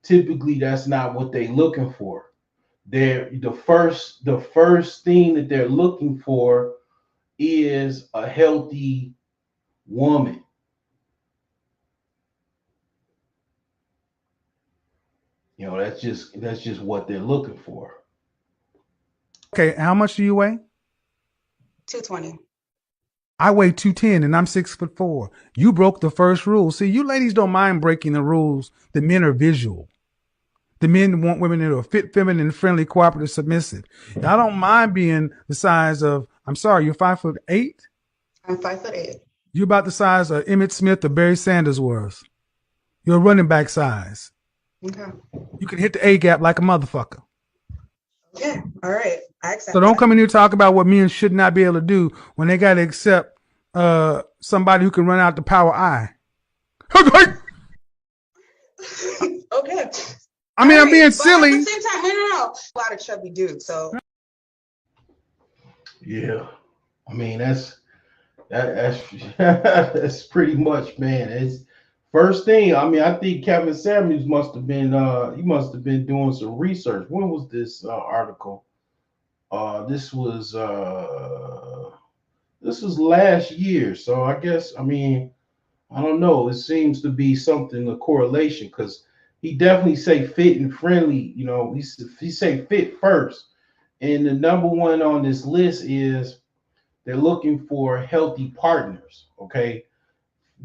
typically that's not what they're looking for. They're the first thing that they're looking for is a healthy woman. That's just what they're looking for.
Okay, how much do you weigh?
220.
I weigh 210 and I'm 6'4". You broke the first rule. See, you ladies don't mind breaking the rules. The men are visual. The men want women that are fit, feminine, friendly, cooperative, submissive. I don't mind being the size of, I'm sorry, you're 5'8"?
I'm 5'8".
You're about the size of Emmitt Smith or Barry Sanders was. You're a running back size.
Okay.
You can hit the A gap like a motherfucker.
Okay. All right. I accept
So don't
that.
come in here talk about what men should not be able to do when they got to accept somebody who can run out the power I.
Okay.
I mean, I'm being
but
silly.
at the same time, no. A lot of chubby dudes, so.
Yeah, I mean that's that's pretty much, man. It's first thing. I mean, I think Kevin Samuels must have been doing some research. When was this article? This was last year. So I guess, I mean, I don't know. It seems to be something, a correlation, because he definitely say fit and friendly. He say fit first, and the number one on this list is they're looking for healthy partners. Okay,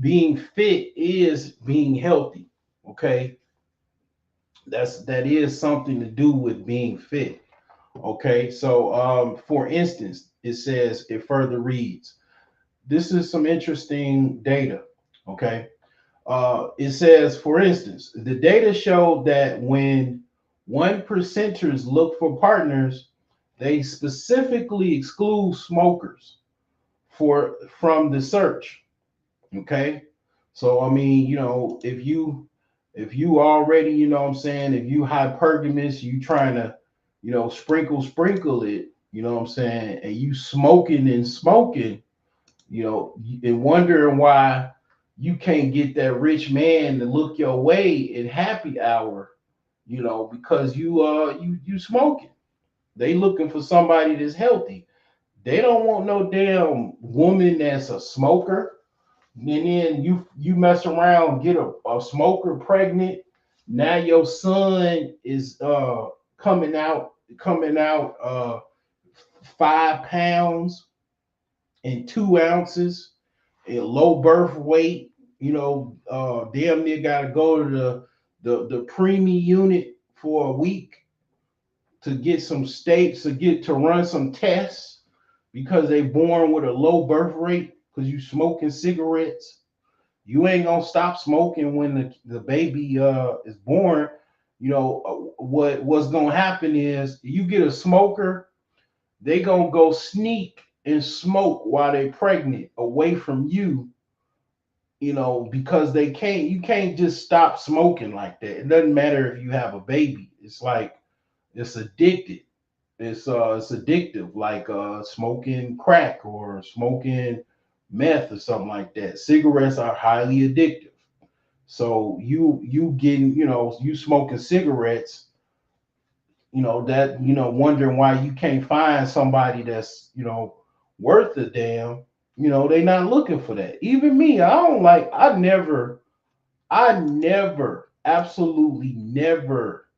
being fit is being healthy. Okay, that is something to do with being fit. Okay, so for instance, it further reads, this is some interesting data. Okay. It says, for instance, the data showed that when 1%ers look for partners, they specifically exclude smokers from the search. Okay. So I mean, if you already, what I'm saying, if you hypergamous, you trying to, sprinkle it, You know what I'm saying? And you smoking and smoking, you know, and wondering why you can't get that rich man to look your way in happy hour, you know, because you smoking. They looking for somebody that's healthy. They don't want no damn woman that's a smoker. And then you mess around, get a smoker pregnant. Now your son is coming out 5 pounds and 2 ounces, a low birth weight, you know, damn near gotta go to the preemie unit for a week to get some states to run some tests because they born with a low birth rate because you smoking cigarettes. You ain't gonna stop smoking when the baby is born. You know what's gonna happen is you get a smoker, they gonna go sneak and smoke while they pregnant away from you. You know, because you can't just stop smoking like that. It doesn't matter if you have a baby. It's like it's addicted. It's addictive, like smoking crack or smoking meth or something like that. Cigarettes are highly addictive. So you getting, you know, you smoking cigarettes, you know, that, you know, wondering why you can't find somebody that's, you know, worth a damn, you know, they not looking for that. Even me, I never, absolutely never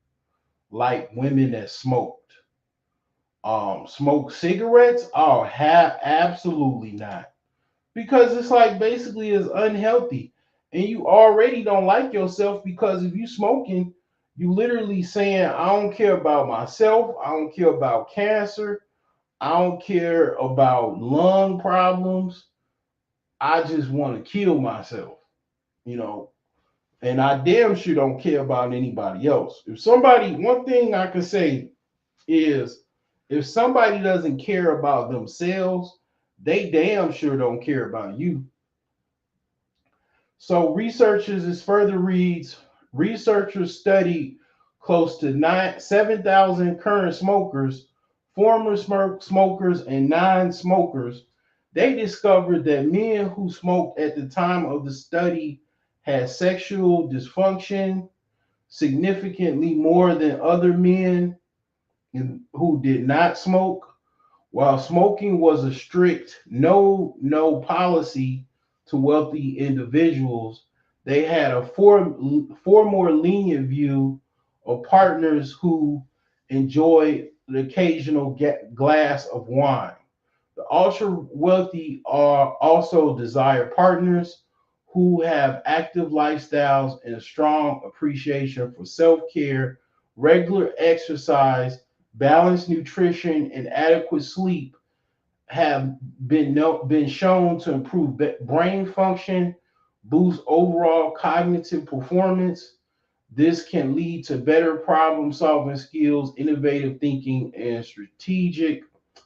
like women that smoked. Smoke cigarettes? Oh, have absolutely not. Because it's like basically it's unhealthy. And you already don't like yourself because if you smoking, you literally saying, I don't care about myself, I don't care about cancer, I don't care about lung problems. I just want to kill myself, you know. And I damn sure don't care about anybody else. One thing I can say is if somebody doesn't care about themselves, they damn sure don't care about you. So researchers, as further reads, researchers studied close to 7,000 current smokers, former smokers, and non-smokers. They discovered that men who smoked at the time of the study had sexual dysfunction significantly more than other men who did not smoke. While smoking was a strict no policy to wealthy individuals, they had a far more lenient view of partners who enjoy the occasional glass of wine. The ultra wealthy are also desire partners who have active lifestyles and a strong appreciation for self care, regular exercise, balanced nutrition, and adequate sleep have been shown to improve brain function, boost overall cognitive performance. This can lead to better problem solving skills, innovative thinking, and strategic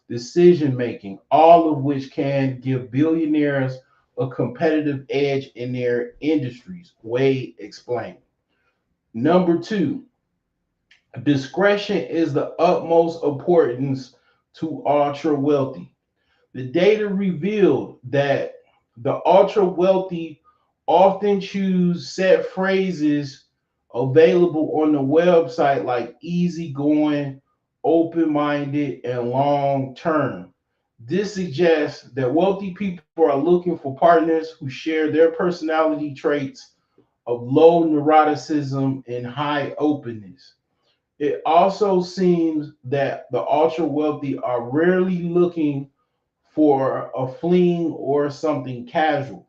decision making, all of which can give billionaires a competitive edge in their industries. Wade explained. Number two, discretion is the utmost importance to ultra wealthy. The data revealed that the ultra wealthy often choose set phrases available on the website like easygoing, open minded, and long term. This suggests that wealthy people are looking for partners who share their personality traits of low neuroticism and high openness. It also seems that the ultra wealthy are rarely looking for a fling or something casual.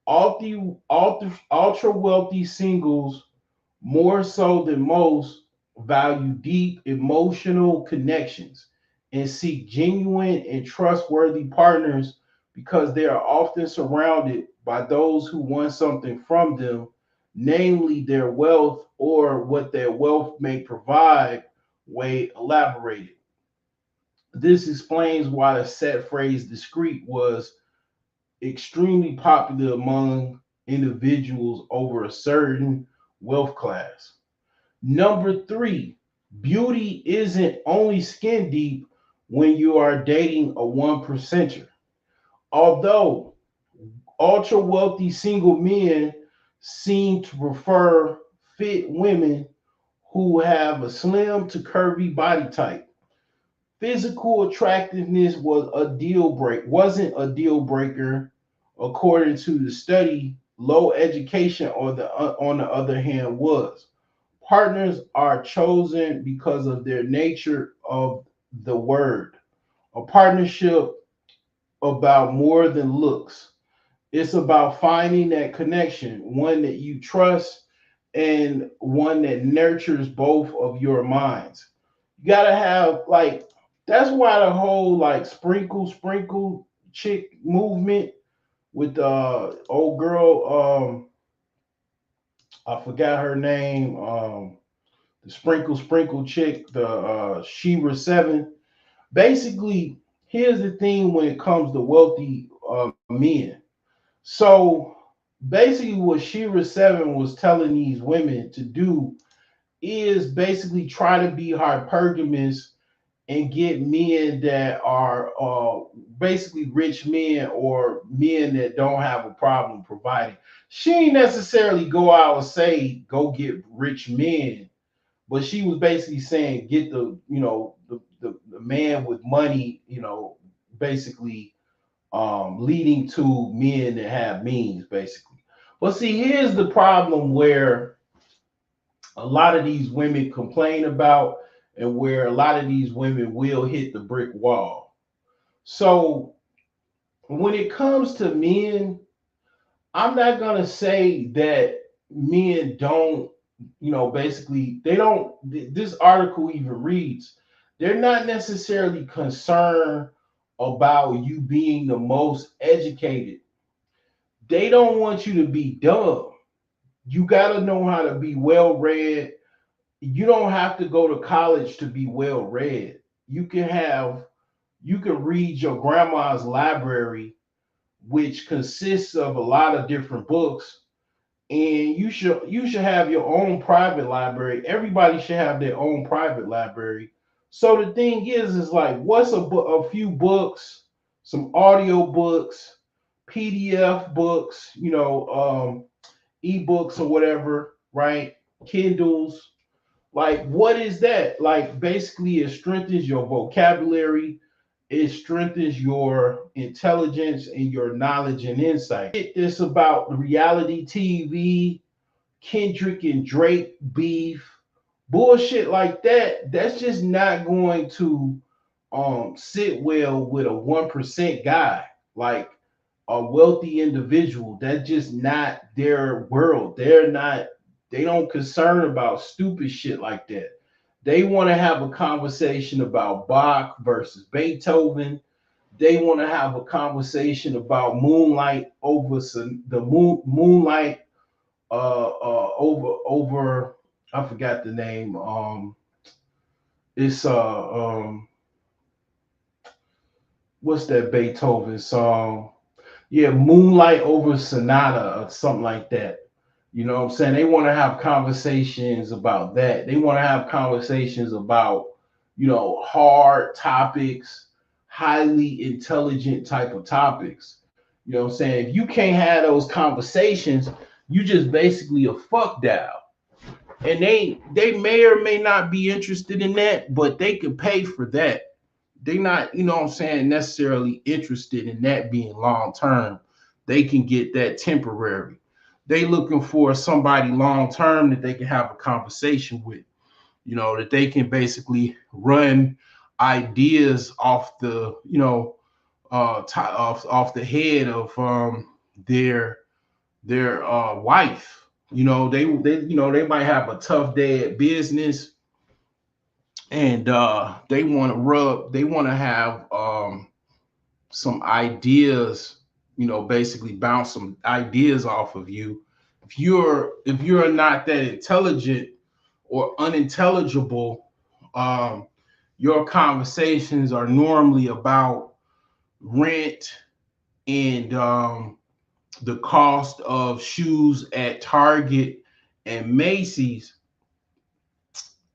Ultra wealthy singles, more so than most, value deep emotional connections and seek genuine and trustworthy partners because they are often surrounded by those who want something from them, namely their wealth or what their wealth may provide. Wade elaborated. This explains why the set phrase discreet was extremely popular among individuals over a certain wealth class. Number three, beauty isn't only skin deep, when you are dating a one percenter. Although ultra wealthy single men seem to prefer fit women who have a slim to curvy body type. Physical attractiveness wasn't a deal breaker according to the study. Low education on the other hand was. Partners are chosen because of their nature of the word. A partnership about more than looks. It's about finding that connection, one that you trust and one that nurtures both of your minds. You gotta have like that's why the whole like sprinkle chick movement with the old girl, I forgot her name, the sprinkle chick, the Sheba Seven. Basically, here's the thing when it comes to wealthy men. So basically, what Sheba Seven was telling these women to do is basically try to be hypergamous and get men that are basically rich men or men that don't have a problem providing. She ain't necessarily go out and say go get rich men, but she was basically saying get the man with money, basically leading to men that have means, basically. But see, here's the problem where a lot of these women complain about and where a lot of these women will hit the brick wall. So when it comes to men, I'm not going to say that men don't, basically, they don't, this article even reads, they're not necessarily concerned about you being the most educated. They don't want you to be dumb. You got to know how to be well read. You don't have to go to college to be well read. You can read your grandma's library, which consists of a lot of different books, and you should have your own private library. Everybody should have their own private library. So the thing is like, what's a few books, some audio books, PDF books, ebooks or whatever, right? Kindles. Like, what is that? Like, basically, it strengthens your vocabulary, it strengthens your intelligence and your knowledge and insight. It's about reality TV, Kendrick and Drake beef, bullshit like that. That's just not going to sit well with a 1% guy, like a wealthy individual. That's just not their world. They don't concern about stupid shit like that. They want to have a conversation about Bach versus Beethoven. They want to have a conversation about moonlight over moonlight over I forgot the name. It's what's that Beethoven song? Yeah, Moonlight over Sonata or something like that. You know what I'm saying? They want to have conversations about that. They want to have conversations about, hard topics, highly intelligent type of topics. You know what I'm saying? If you can't have those conversations, you just basically a fuck dial. And they may or may not be interested in that, but they can pay for that. They not, necessarily interested in that being long term. They can get that temporary. They looking for somebody long term that they can have a conversation with, that they can basically run ideas off the, off the head of their wife. They might have a tough day at business, and they want to have some ideas, basically bounce some ideas off of you. If you're not that intelligent or unintelligible, your conversations are normally about rent and the cost of shoes at Target and Macy's,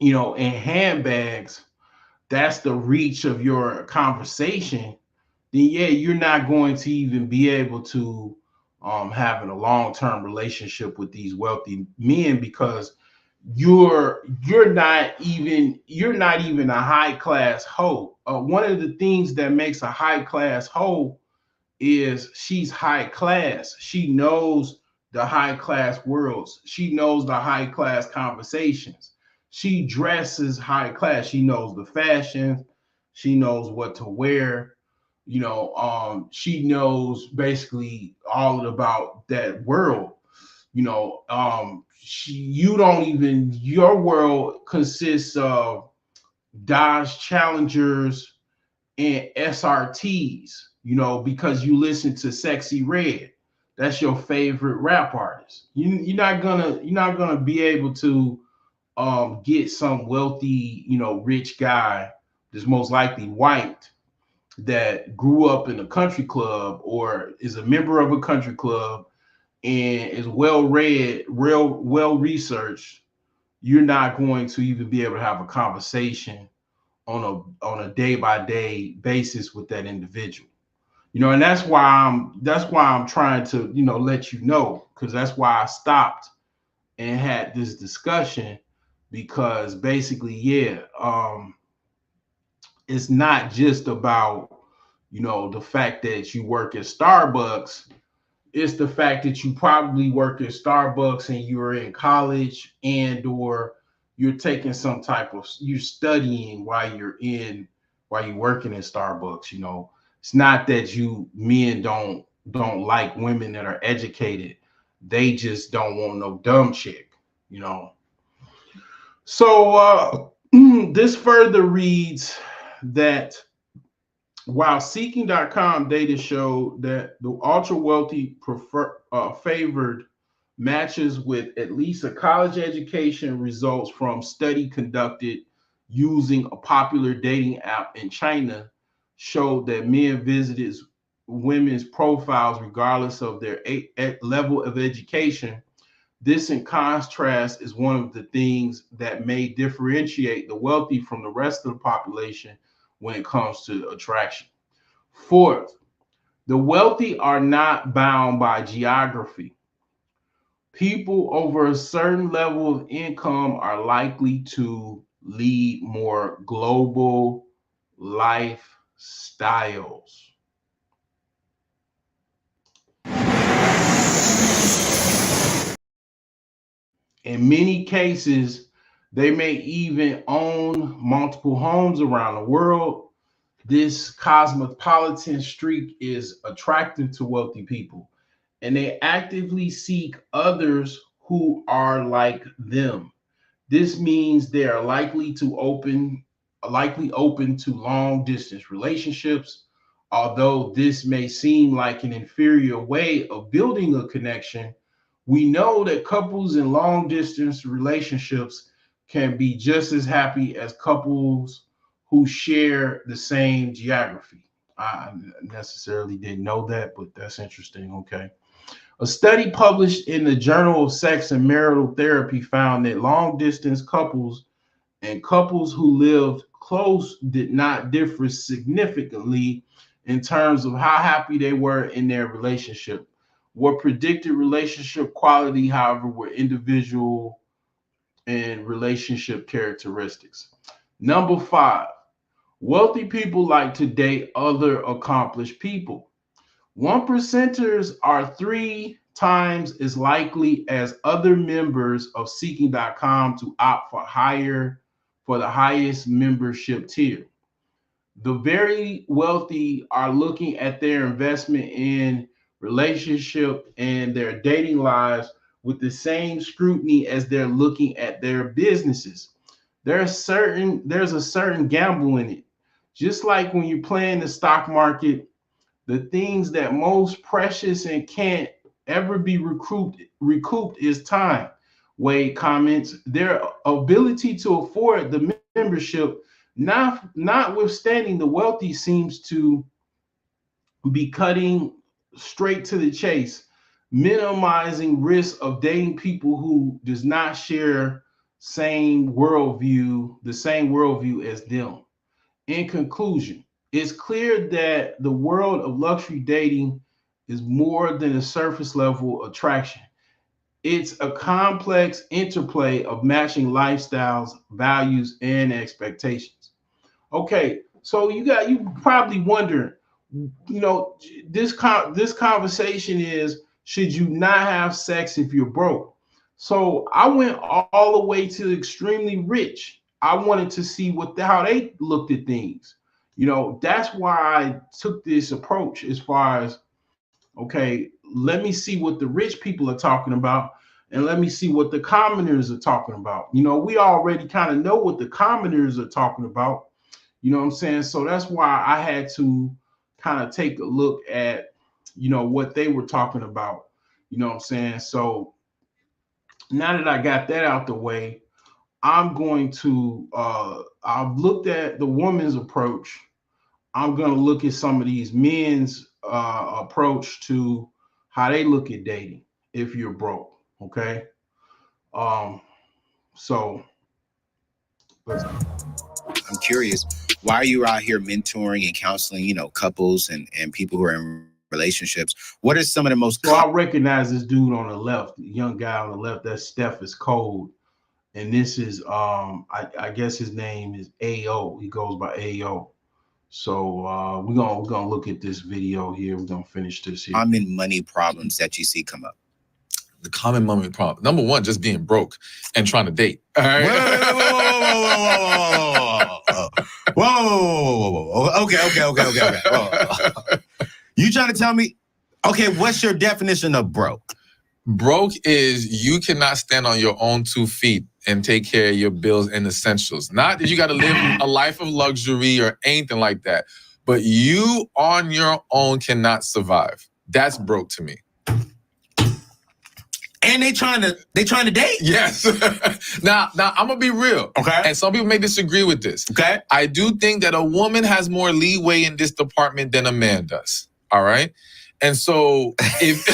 and handbags. that's the reach of your conversation, then yeah, you're not going to even be able to having a long-term relationship with these wealthy men, because you're not even a high class hoe. One of the things that makes a high class hoe is she's high class. She knows the high class worlds. She knows the high class conversations. She dresses high class. She knows the fashion. She knows what to wear. She knows basically all about that world. You don't even, your world consists of Dodge Challengers and SRTs, because you listen to Sexy Red. That's your favorite rap artist. You're not gonna be able to get some wealthy, rich guy that's most likely white that grew up in a country club or is a member of a country club and is well read, real well researched. You're not going to even be able to have a conversation on a day by day basis with that individual. And that's why I'm trying to let you know, because that's why I stopped and had this discussion, because basically, yeah, it's not just about the fact that you work at Starbucks. It's the fact that you probably work at Starbucks and you're in college, and or you're taking you're studying while you're working at Starbucks. It's not that men don't like women that are educated. They just don't want no dumb chick. So this further reads that while Seeking.com data showed that the ultra wealthy favored matches with at least a college education, results from study conducted using a popular dating app in China showed that men visited women's profiles regardless of their level of education. This, in contrast, is one of the things that may differentiate the wealthy from the rest of the population when it comes to attraction. Fourth, the wealthy are not bound by geography. People over a certain level of income are likely to lead more global lifestyles. In many cases, they may even own multiple homes around the world. This cosmopolitan streak is attractive to wealthy people, and they actively seek others who are like them. This means they are likely open to long distance relationships. Although this may seem like an inferior way of building a connection, we know that couples in long distance relationships can be just as happy as couples who share the same geography. I necessarily didn't know that, but that's interesting. Okay. A study published in the Journal of Sex and Marital Therapy found that long distance couples and couples who lived close did not differ significantly in terms of how happy they were in their relationship. What predicted relationship quality, however, were individual and relationship characteristics. Number 5, wealthy people like to date other accomplished people. 1%ers are 3 times as likely as other members of Seeking.com to opt for the highest membership tier. The very wealthy are looking at their investment in relationship and their dating lives with the same scrutiny as they're looking at their businesses. There's a certain gamble in it. Just like when you're playing the stock market, the things that most precious and can't ever be recouped is time. Wade comments, their ability to afford the membership, notwithstanding the wealthy, seems to be cutting straight to the chase, minimizing risk of dating people who does not share the same worldview as them. In conclusion, it's clear that the world of luxury dating is more than a surface level attraction. It's a complex interplay of matching lifestyles, values, and expectations. Okay, so you probably wondering, this conversation is, should you not have sex if you're broke? So I went all the way to extremely rich. I wanted to see how they looked at things. That's why I took this approach as far as, okay, let me see what the rich people are talking about, and let me see what the commoners are talking about. We already kind of know what the commoners are talking about. You know what I'm saying? So that's why I had to kind of take a look at, what they were talking about. You know what I'm saying? So now that I got that out the way, I'm going to, I've looked at the woman's approach. I'm going to look at some of these men's approach to how they look at dating if you're broke. Okay. So
I'm curious, why are you out here mentoring and counseling, couples and people who are in relationships? What are some of the most
So I recognize this dude on the left, the young guy on the left. That's Steph is Cold. And this is I guess his name is AO. He goes by AO. So we're gonna look at this video here. We're gonna finish this here.
common money problems that you see come up?
The common money problem. Number one, just being broke and trying to date. All right.
Whoa. Okay. You trying to tell me, okay, what's your definition of broke?
Broke is you cannot stand on your own 2 feet and take care of your bills and essentials. Not that you got to live a life of luxury or anything like that, but you on your own cannot survive. That's broke to me.
And they trying to date?
Yes. Now I'm gonna be real.
Okay.
And some people may disagree with this.
Okay.
I do think that a woman has more leeway in this department than a man does. All right. And so if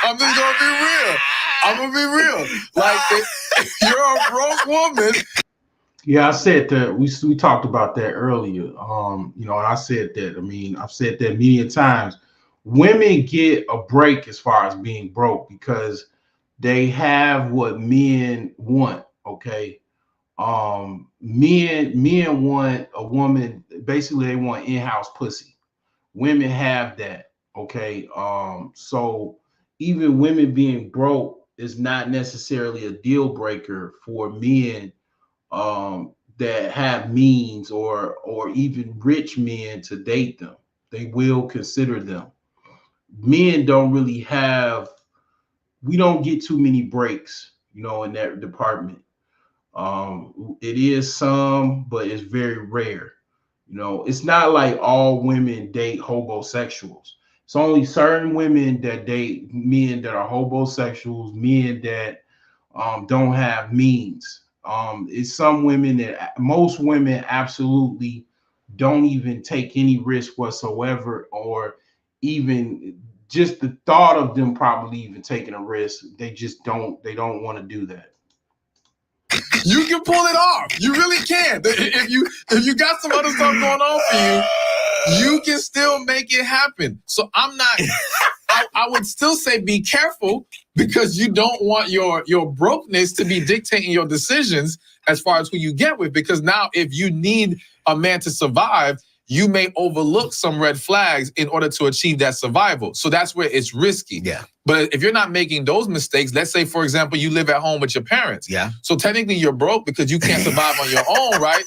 I'm just gonna be real. I'm gonna be real. Like if you're a broke woman.
Yeah, I said that we talked about that earlier. And I said that. I mean, I've said that many times. Women get a break as far as being broke because they have what men want. Okay. Men want a woman, basically they want in-house pussy. Women have that. Okay. So even women being broke is not necessarily a deal breaker for men that have means or even rich men to date them. They will consider them. Men don't really have, we don't get too many breaks, in that department. It is some, but it's very rare. It's not like all women date homosexuals. It's only certain women that date men that are homosexuals, men that don't have means. It's some women that most women absolutely don't even take any risk whatsoever, or even just the thought of them probably even taking a risk. They don't want to do that.
You can pull it off. You really can. If you got some other stuff going on for you can still make it happen. So I'm not, I would still say be careful, because you don't want your brokenness to be dictating your decisions as far as who you get with. Because now if you need a man to survive, you may overlook some red flags in order to achieve that survival. So that's where it's risky.
Yeah.
But if you're not making those mistakes, let's say, for example, you live at home with your parents.
Yeah.
So technically you're broke because you can't survive on your own, right?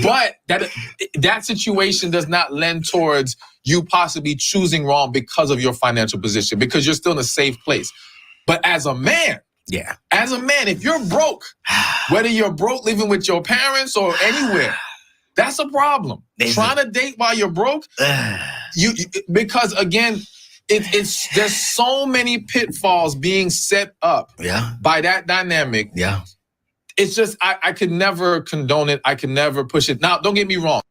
But that situation does not lend towards you possibly choosing wrong because of your financial position, because you're still in a safe place. But as a man, if you're broke, whether you're broke living with your parents or anywhere, that's a problem. Trying to date while you're broke, because again, there's so many pitfalls being set up by that dynamic.
Yeah.
It's just, I could never condone it. I could never push it. Now, don't get me wrong.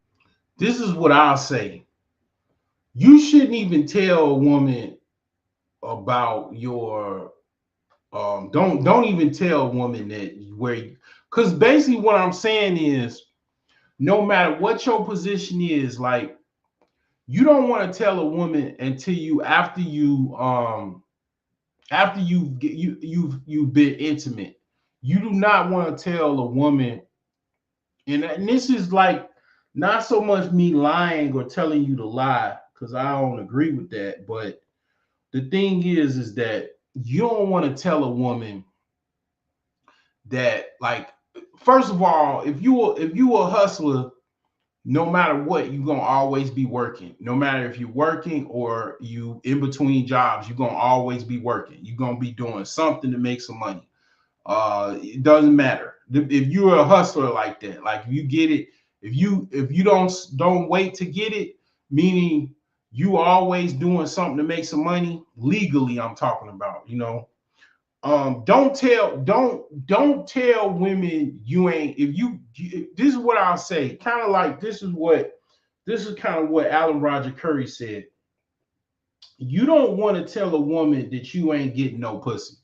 This is what I'll say. You shouldn't even tell a woman about your, don't even tell a woman that because basically what I'm saying is, no matter what your position is, like you don't want to tell a woman until after you've been intimate. You do not want to tell a woman, and this is like not so much me lying or telling you to lie, because I don't agree with that. But the thing is that you don't want to tell a woman that, like, first of all, if you a hustler, no matter what, you're gonna always be working. No matter if you're working or you in between jobs, you're gonna always be working. You're gonna be doing something to make some money. It doesn't matter if you're a hustler like that. Like, if you get it, if you don't wait to get it, meaning you always doing something to make some money legally. I'm talking about, don't tell women you ain't. This is what I'll say. Kind of like this is kind of what Alan Roger Curry said. You don't want to tell a woman that you ain't getting no pussy.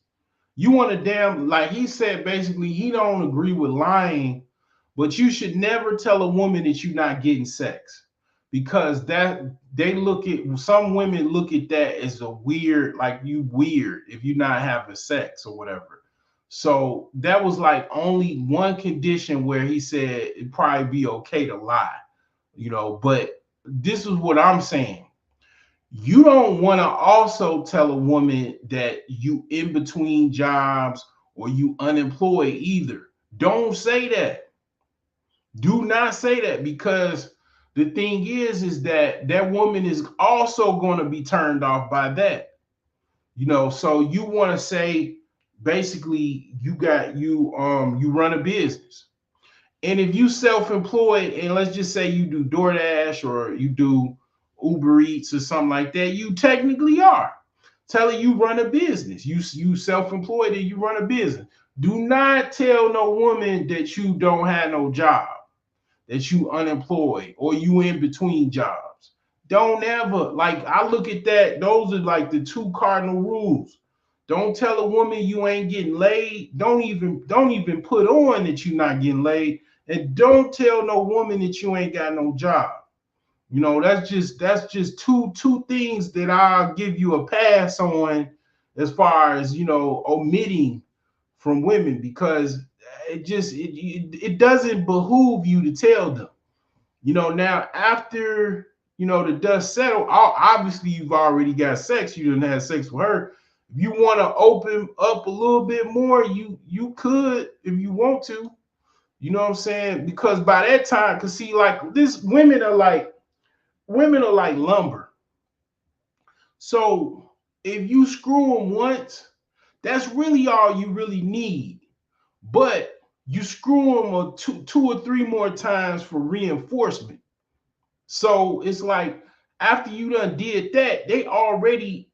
You want to like he said, basically, he don't agree with lying, but you should never tell a woman that you're not getting sex, because some women look at that as a weird, like you weird if you're not having sex or whatever. So that was like only one condition where he said it'd probably be okay to lie, but this is what I'm saying. You don't want to also tell a woman that you in between jobs or you unemployed either. Don't say that. Do not say that, because the thing is that woman is also going to be turned off by that. So you want to say basically you run a business. And if you self-employed, and let's just say you do DoorDash or you do Uber Eats or something like that, you technically are telling you run a business. You self-employed and you run a business. Do not tell no woman that you don't have no job, that you unemployed or you in between jobs. Don't ever, like, I look at that. Those are like the two cardinal rules. Don't tell a woman you ain't getting laid. Don't even put on that you're not getting laid. And don't tell no woman that you ain't got no job. That's just two things that I'll give you a pass on, as far as, omitting from women, because it doesn't behoove you to tell them. Now after, the dust settled, obviously you've already got sex. You didn't have sex with her. If you want to open up a little bit more, you could, if you want to. You know what I'm saying? Because by that time, because see, like this, women are like lumber. So if you screw them once, that's really all you really need. But you screw them two or three more times for reinforcement. So it's like after you done did that, they already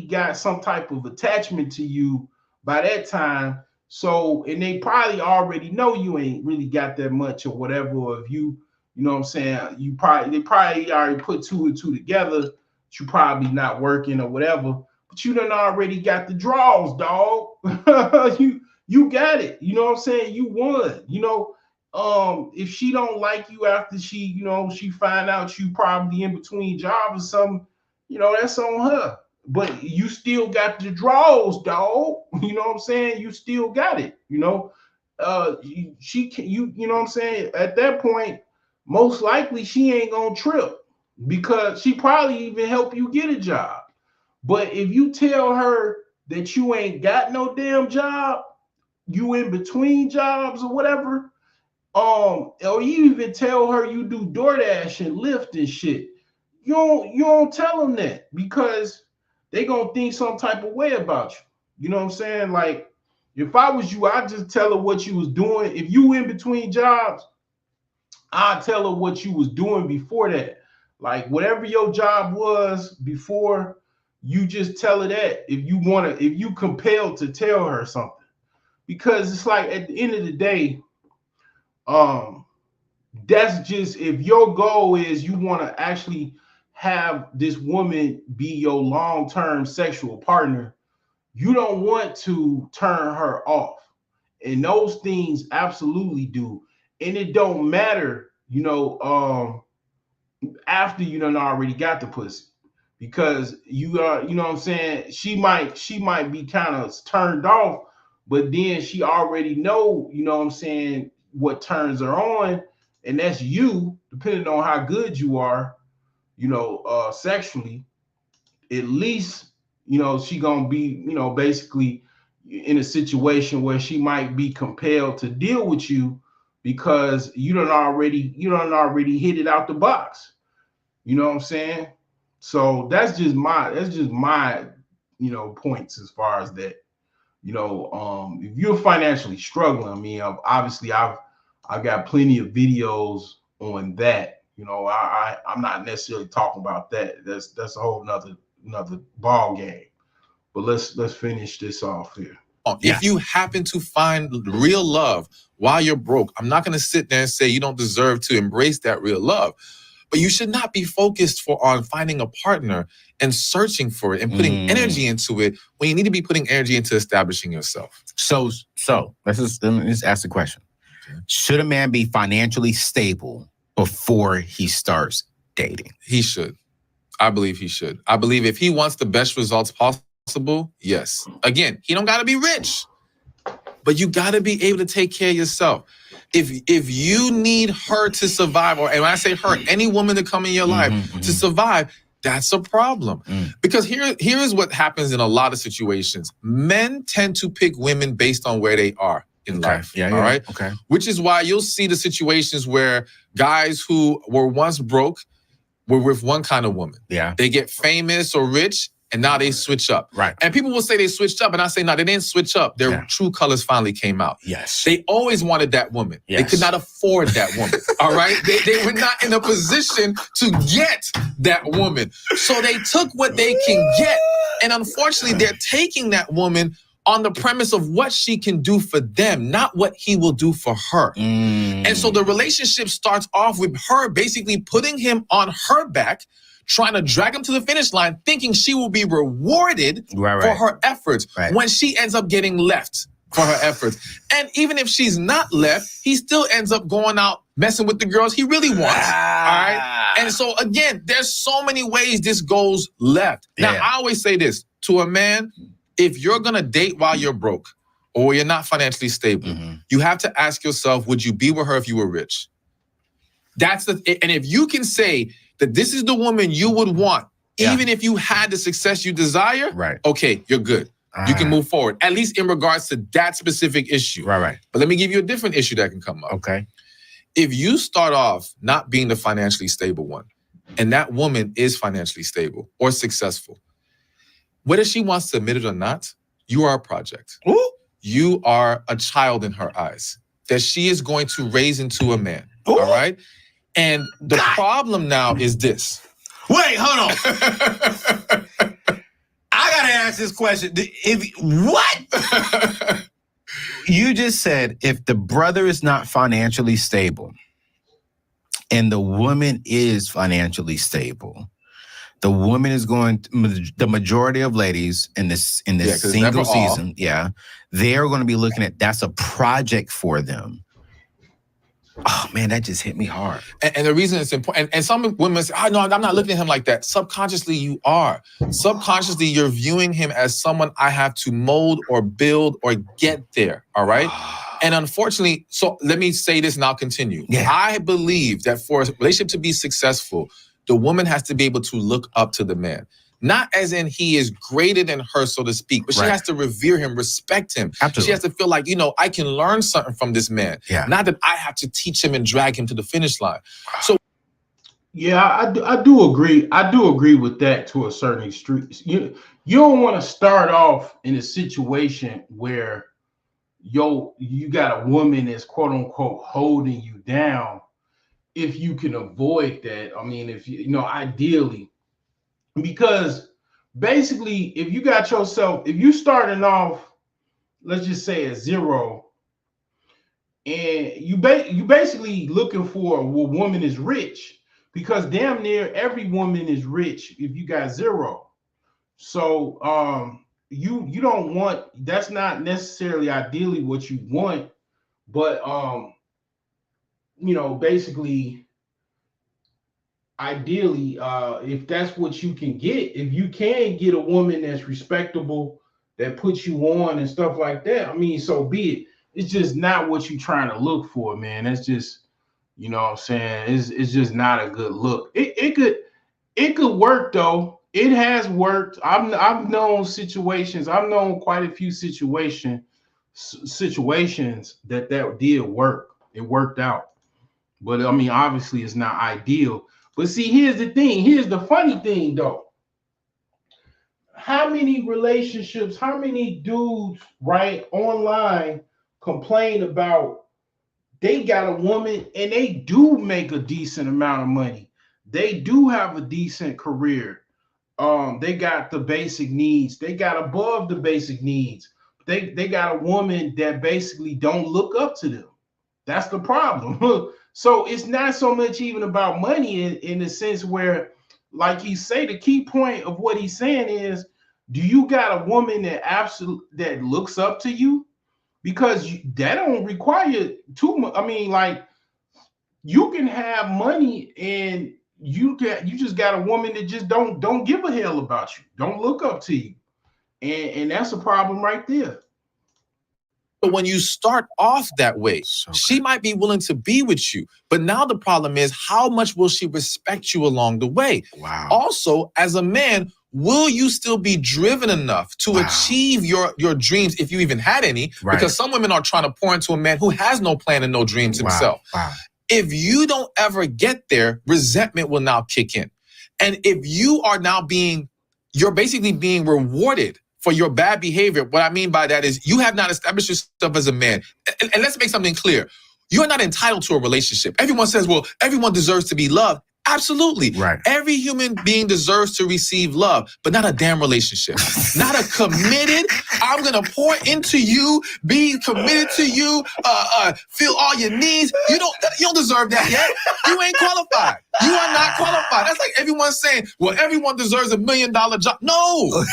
got some type of attachment to you by that time. So, and they probably already know you ain't really got that much or whatever. Or if you know what I'm saying, they probably already put two and two together. That you probably not working or whatever. But you done already got the draws, dog. you got it. You know what I'm saying? You won. If she don't like you after she find out you probably in between jobs or something, that's on her. But you still got the draws, dog. You know what I'm saying? You still got it. She can, you know what I'm saying? At that point, most likely she ain't gonna trip, because she probably even help you get a job. But if you tell her that you ain't got no damn job, you in between jobs or whatever, or you even tell her you do DoorDash and Lyft and shit, you don't tell them that, because they gonna think some type of way about you. You know what I'm saying? Like, if I was you, I'd just tell her what you was doing. If you in between jobs, I'd tell her what you was doing before that. Like, whatever your job was before, you just tell her that if you compelled to tell her something. Because it's like, at the end of the day, that's just, if your goal is you want to actually have this woman be your long-term sexual partner, you don't want to turn her off. And those things absolutely do. and it don't matter, after you done already got the pussy, because you know what I'm saying, she might be kind of turned off, but then she already know, you know what I'm saying, what turns her on, and that's you, depending on how good you are, sexually. At least, she gonna be, basically in a situation where she might be compelled to deal with you because you done already hit it out the box. You know what I'm saying? So that's just my points as far as that. If you're financially struggling, I mean, obviously I've got plenty of videos on that. I'm not necessarily talking about that. That's a whole another ball game. But let's finish this off here.
If you happen to find real love while you're broke, I'm not going to sit there and say you don't deserve to embrace that real love. But you should not be focused on finding a partner and searching for it and putting energy into it when you need to be putting energy into establishing yourself.
So let me just ask the question. Okay. Should a man be financially stable before he starts dating?
He should. I believe he should. I believe if he wants the best results possible, yes. Again, he don't got to be rich, but you got to be able to take care of yourself. If you need her to survive, and when I say her, any woman to come in your life to survive, that's a problem. Because here is what happens in a lot of situations. Men tend to pick women based on where they are in life. All right?
Okay.
Which is why you'll see the situations where guys who were once broke were with one kind of woman.
Yeah.
They get famous or rich, and now they switch up.
Right.
And people will say they switched up, and I say, no, they didn't switch up. Their true colors finally came out.
Yes.
They always wanted that woman.
Yes.
They could not afford that woman. All right? They were not in a position to get that woman. So they took what they can get. And unfortunately, they're taking that woman on the premise of what she can do for them, not what he will do for her. And so the relationship starts off with her basically putting him on her back, trying to drag him to the finish line, thinking she will be rewarded for her efforts when she ends up getting left for her efforts. And even if she's not left, he still ends up going out messing with the girls he really wants. All right. And so again, there's so many ways this goes left. Now, I always say this to a man: if you're gonna date while you're broke or you're not financially stable, you have to ask yourself, would you be with her if you were rich? And if you can say that this is the woman you would want, even if you had the success you desire, okay, you're good. You can move forward, at least in regards to that specific issue. But let me give you a different issue that can come up.
Okay.
If you start off not being the financially stable one, and that woman is financially stable or successful, whether she wants to admit it or not, you are a project.
Ooh.
You are a child in her eyes that she is going to raise into a man.
Ooh.
All right? And the problem now is this.
Wait, hold on. I gotta ask this question. What? You just said if the brother is not financially stable and the woman is financially stable, the woman is going to, the majority of ladies in this single season, they're going to be looking at, that's a project for them. Oh man, that just hit me hard.
And the reason it's important, and some women say, oh no, I'm not looking at him like that. Subconsciously, you are. Subconsciously, you're viewing him as someone I have to mold or build or get there, all right? And unfortunately, so let me say this and I'll continue. I believe that for a relationship to be successful, the woman has to be able to look up to the man. Not as in he is greater than her, so to speak, but she has to revere him, respect him.
Absolutely.
She has to feel like, I can learn something from this man. Not that I have to teach him and drag him to the finish line. So,
I do agree. I do agree with that to a certain extreme. You don't want to start off in a situation where you got a woman that's quote unquote holding you down. If you can avoid that, I mean, if ideally. Because basically, if you starting off, let's just say at zero, and you basically looking for a woman is rich, because damn near every woman is rich if you got zero. So you don't want, that's not necessarily ideally what you want, but basically, ideally, if that's what you can get, if you can get a woman that's respectable, that puts you on and stuff like that, I mean, so be it. It's just not what you're trying to look for, man. That's just, what I'm saying? It's just not a good look. It could work though. It has worked. I've known situations. I've known quite a few situations that did work. It worked out. But I mean, obviously, it's not ideal. But see, here's the thing. Here's the funny thing, though. How many relationships, how many dudes, right, online complain about they got a woman and they do make a decent amount of money. They do have a decent career. They got the basic needs. They got above the basic needs. They got a woman that basically don't look up to them. That's the problem. So it's not so much even about money in the sense where, like he say, the key point of what he's saying is, do you got a woman that looks up to you? Because that don't require too much. I mean, like, you can have money and you just got a woman that just don't give a hell about you, don't look up to you, and that's a problem right there.
But when you start off that way, she might be willing to be with you. But now the problem is, how much will she respect you along the way?
Wow.
Also, as a man, will you still be driven enough to achieve your dreams, if you even had any?
Right.
Because some women are trying to pour into a man who has no plan and no dreams himself.
Wow.
If you don't ever get there, resentment will now kick in. And if you are now you're basically being rewarded for your bad behavior. What I mean by that is you have not established yourself as a man. And let's make something clear. You're not entitled to a relationship. Everyone says, well, everyone deserves to be loved. Absolutely.
Right.
Every human being deserves to receive love, but not a damn relationship. Not a committed, I'm going to pour into you, be committed to you, feel all your needs. You don't deserve that yet. You ain't qualified. You are not qualified. That's like everyone saying, well, everyone deserves $1 million job. No,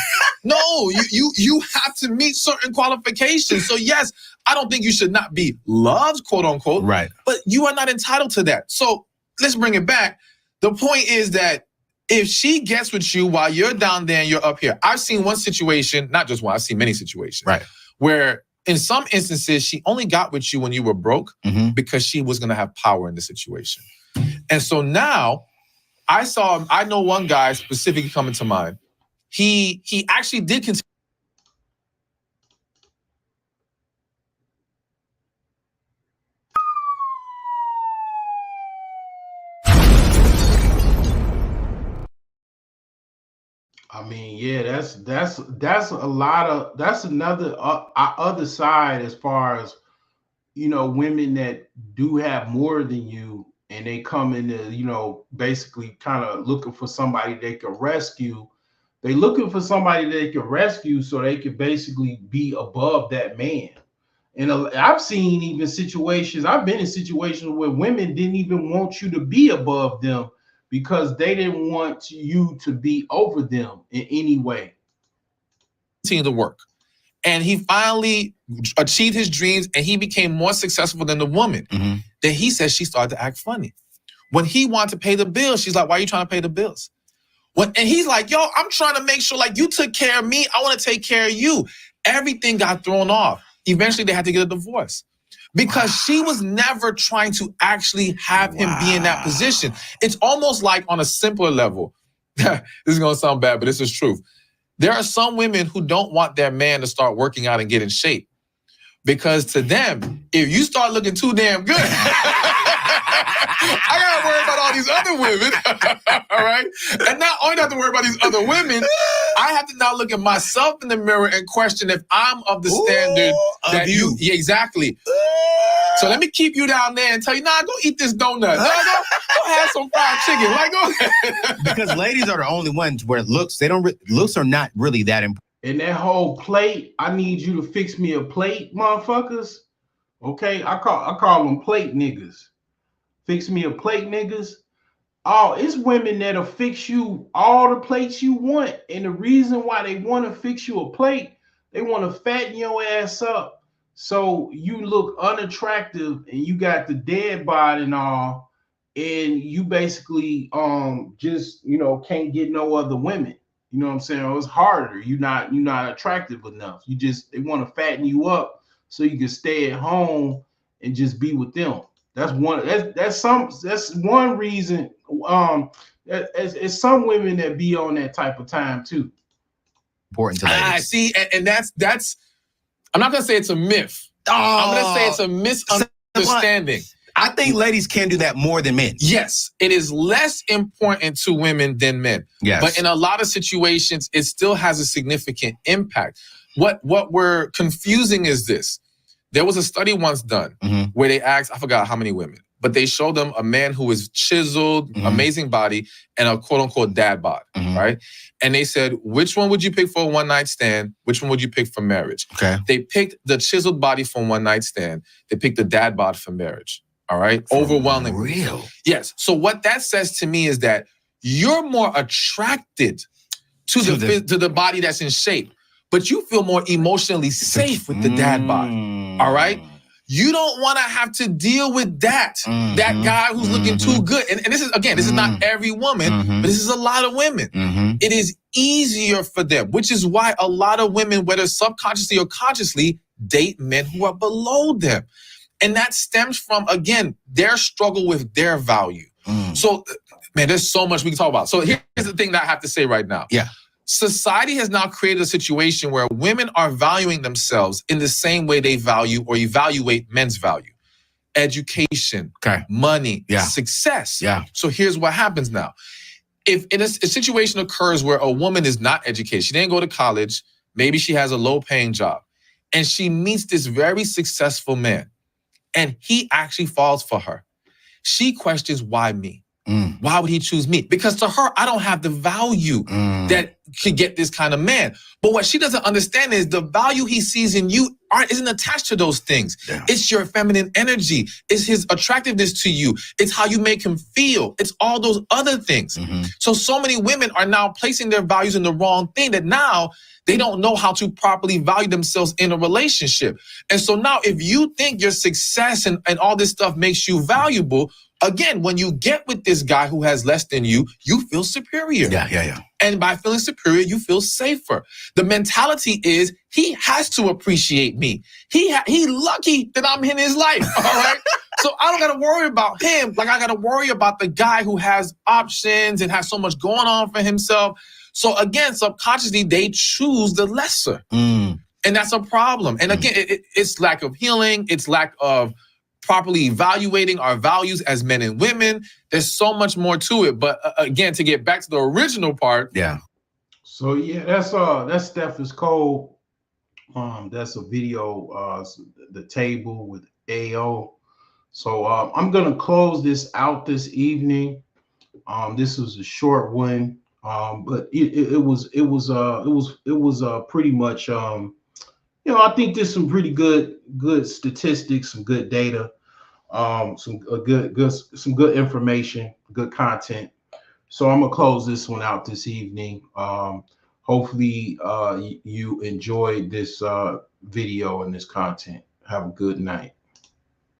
you have to meet certain qualifications. So yes, I don't think you should not be loved, quote unquote.
Right.
But you are not entitled to that. So let's bring it back. The point is that if she gets with you while you're down there and you're up here, I've seen one situation, not just one, I've seen many situations,
right,
where in some instances, she only got with you when you were broke because she was going to have power in the situation. And so now I know one guy specifically coming to mind. He actually did continue.
I mean, yeah, that's another other side as far as, women that do have more than you and they come into, basically kind of looking for somebody they can rescue. They looking for somebody they can rescue so they can basically be above that man. And I've seen even situations, I've been in situations where women didn't even want you to be above them because they didn't want you to be over them in any way.
Continue to work. And he finally achieved his dreams and he became more successful than the woman. Then he says she started to act funny. When he wanted to pay the bills, she's like, why are you trying to pay the bills? And he's like, yo, I'm trying to make sure like you took care of me. I want to take care of you. Everything got thrown off. Eventually they had to get a divorce because she was never trying to actually have him be in that position. It's almost like on a simpler level. This is going to sound bad, but this is truth. There are some women who don't want their man to start working out and get in shape because to them, if you start looking too damn good, I gotta worry about all these other women, all right? And not only do I have to worry about these other women, I have to now look at myself in the mirror and question if I'm of the standard that you. Yeah, exactly. So let me keep you down there and tell you, nah, go eat this donut. Nah, go have some fried chicken. Like, go.
Because ladies are the only ones where looks are not really that important.
And that whole plate, I need you to fix me a plate, motherfuckers. Okay, I call them plate niggas. Fix me a plate, niggas. Oh, it's women that'll fix you all the plates you want. And the reason why they want to fix you a plate, they want to fatten your ass up So you look unattractive and you got the dead bod and all, and you basically just can't get no other women. You know what I'm saying? It's harder. You're not attractive enough. They want to fatten you up so you can stay at home and just be with them. That's one reason. It's some women that be on that type of time too.
Important to
I
ladies.
see, and that's. I'm not gonna say it's a myth. I'm gonna say it's a misunderstanding.
I think ladies can do that more than men.
Yes, it is less important to women than men.
Yes.
But in a lot of situations, it still has a significant impact. What we're confusing is this. There was a study once done where they asked, I forgot how many women, but they showed them a man who is chiseled, amazing body, and a quote unquote dad bod, right? And they said, which one would you pick for a one night stand? Which one would you pick for marriage?
Okay.
They picked the chiseled body for one night stand. They picked the dad bod for marriage. All right. Overwhelmingly.
Real.
Yes. So what that says to me is that you're more attracted to the body that's in shape, but you feel more emotionally safe with the dad bod. All right. You don't want to have to deal with that guy who's looking too good. And this is not every woman, but this is a lot of women. It is easier for them, which is why a lot of women, whether subconsciously or consciously, date men who are below them. And that stems from, again, their struggle with their value. So, man, there's so much we can talk about. So here's the thing that I have to say right now.
Yeah.
Society has now created a situation where women are valuing themselves in the same way they value or evaluate men's value. Education, money, success.
Yeah.
So here's what happens now. If in a situation occurs where a woman is not educated, she didn't go to college, maybe she has a low-paying job, and she meets this very successful man, and he actually falls for her. She questions, why me? Why would he choose me? Because to her, I don't have the value that could get this kind of man. But what she doesn't understand is the value he sees in you isn't attached to those things. Yeah. It's your feminine energy. It's his attractiveness to you. It's how you make him feel. It's all those other things. So many women are now placing their values in the wrong thing that now they don't know how to properly value themselves in a relationship. And so now if you think your success and all this stuff makes you valuable, again, when you get with this guy who has less than you, you feel superior.
Yeah.
And by feeling superior, you feel safer. The mentality is he has to appreciate me. He lucky that I'm in his life, all right? So I don't got to worry about him. Like I got to worry about the guy who has options and has so much going on for himself. So again, subconsciously, they choose the lesser. And that's a problem. And again, it's lack of healing. It's lack of properly evaluating our values as men and women. There's so much more to it. But again, to get back to the original part.
Yeah.
So yeah, that's Steph is Cold. That's a video, the table with AO. So I'm gonna close this out this evening. This was a short one, but it was pretty much I think there's some pretty good statistics, some good data, some good information, good content. So I'm gonna close this one out this evening. Hopefully you enjoyed this video and this content. Have a good night.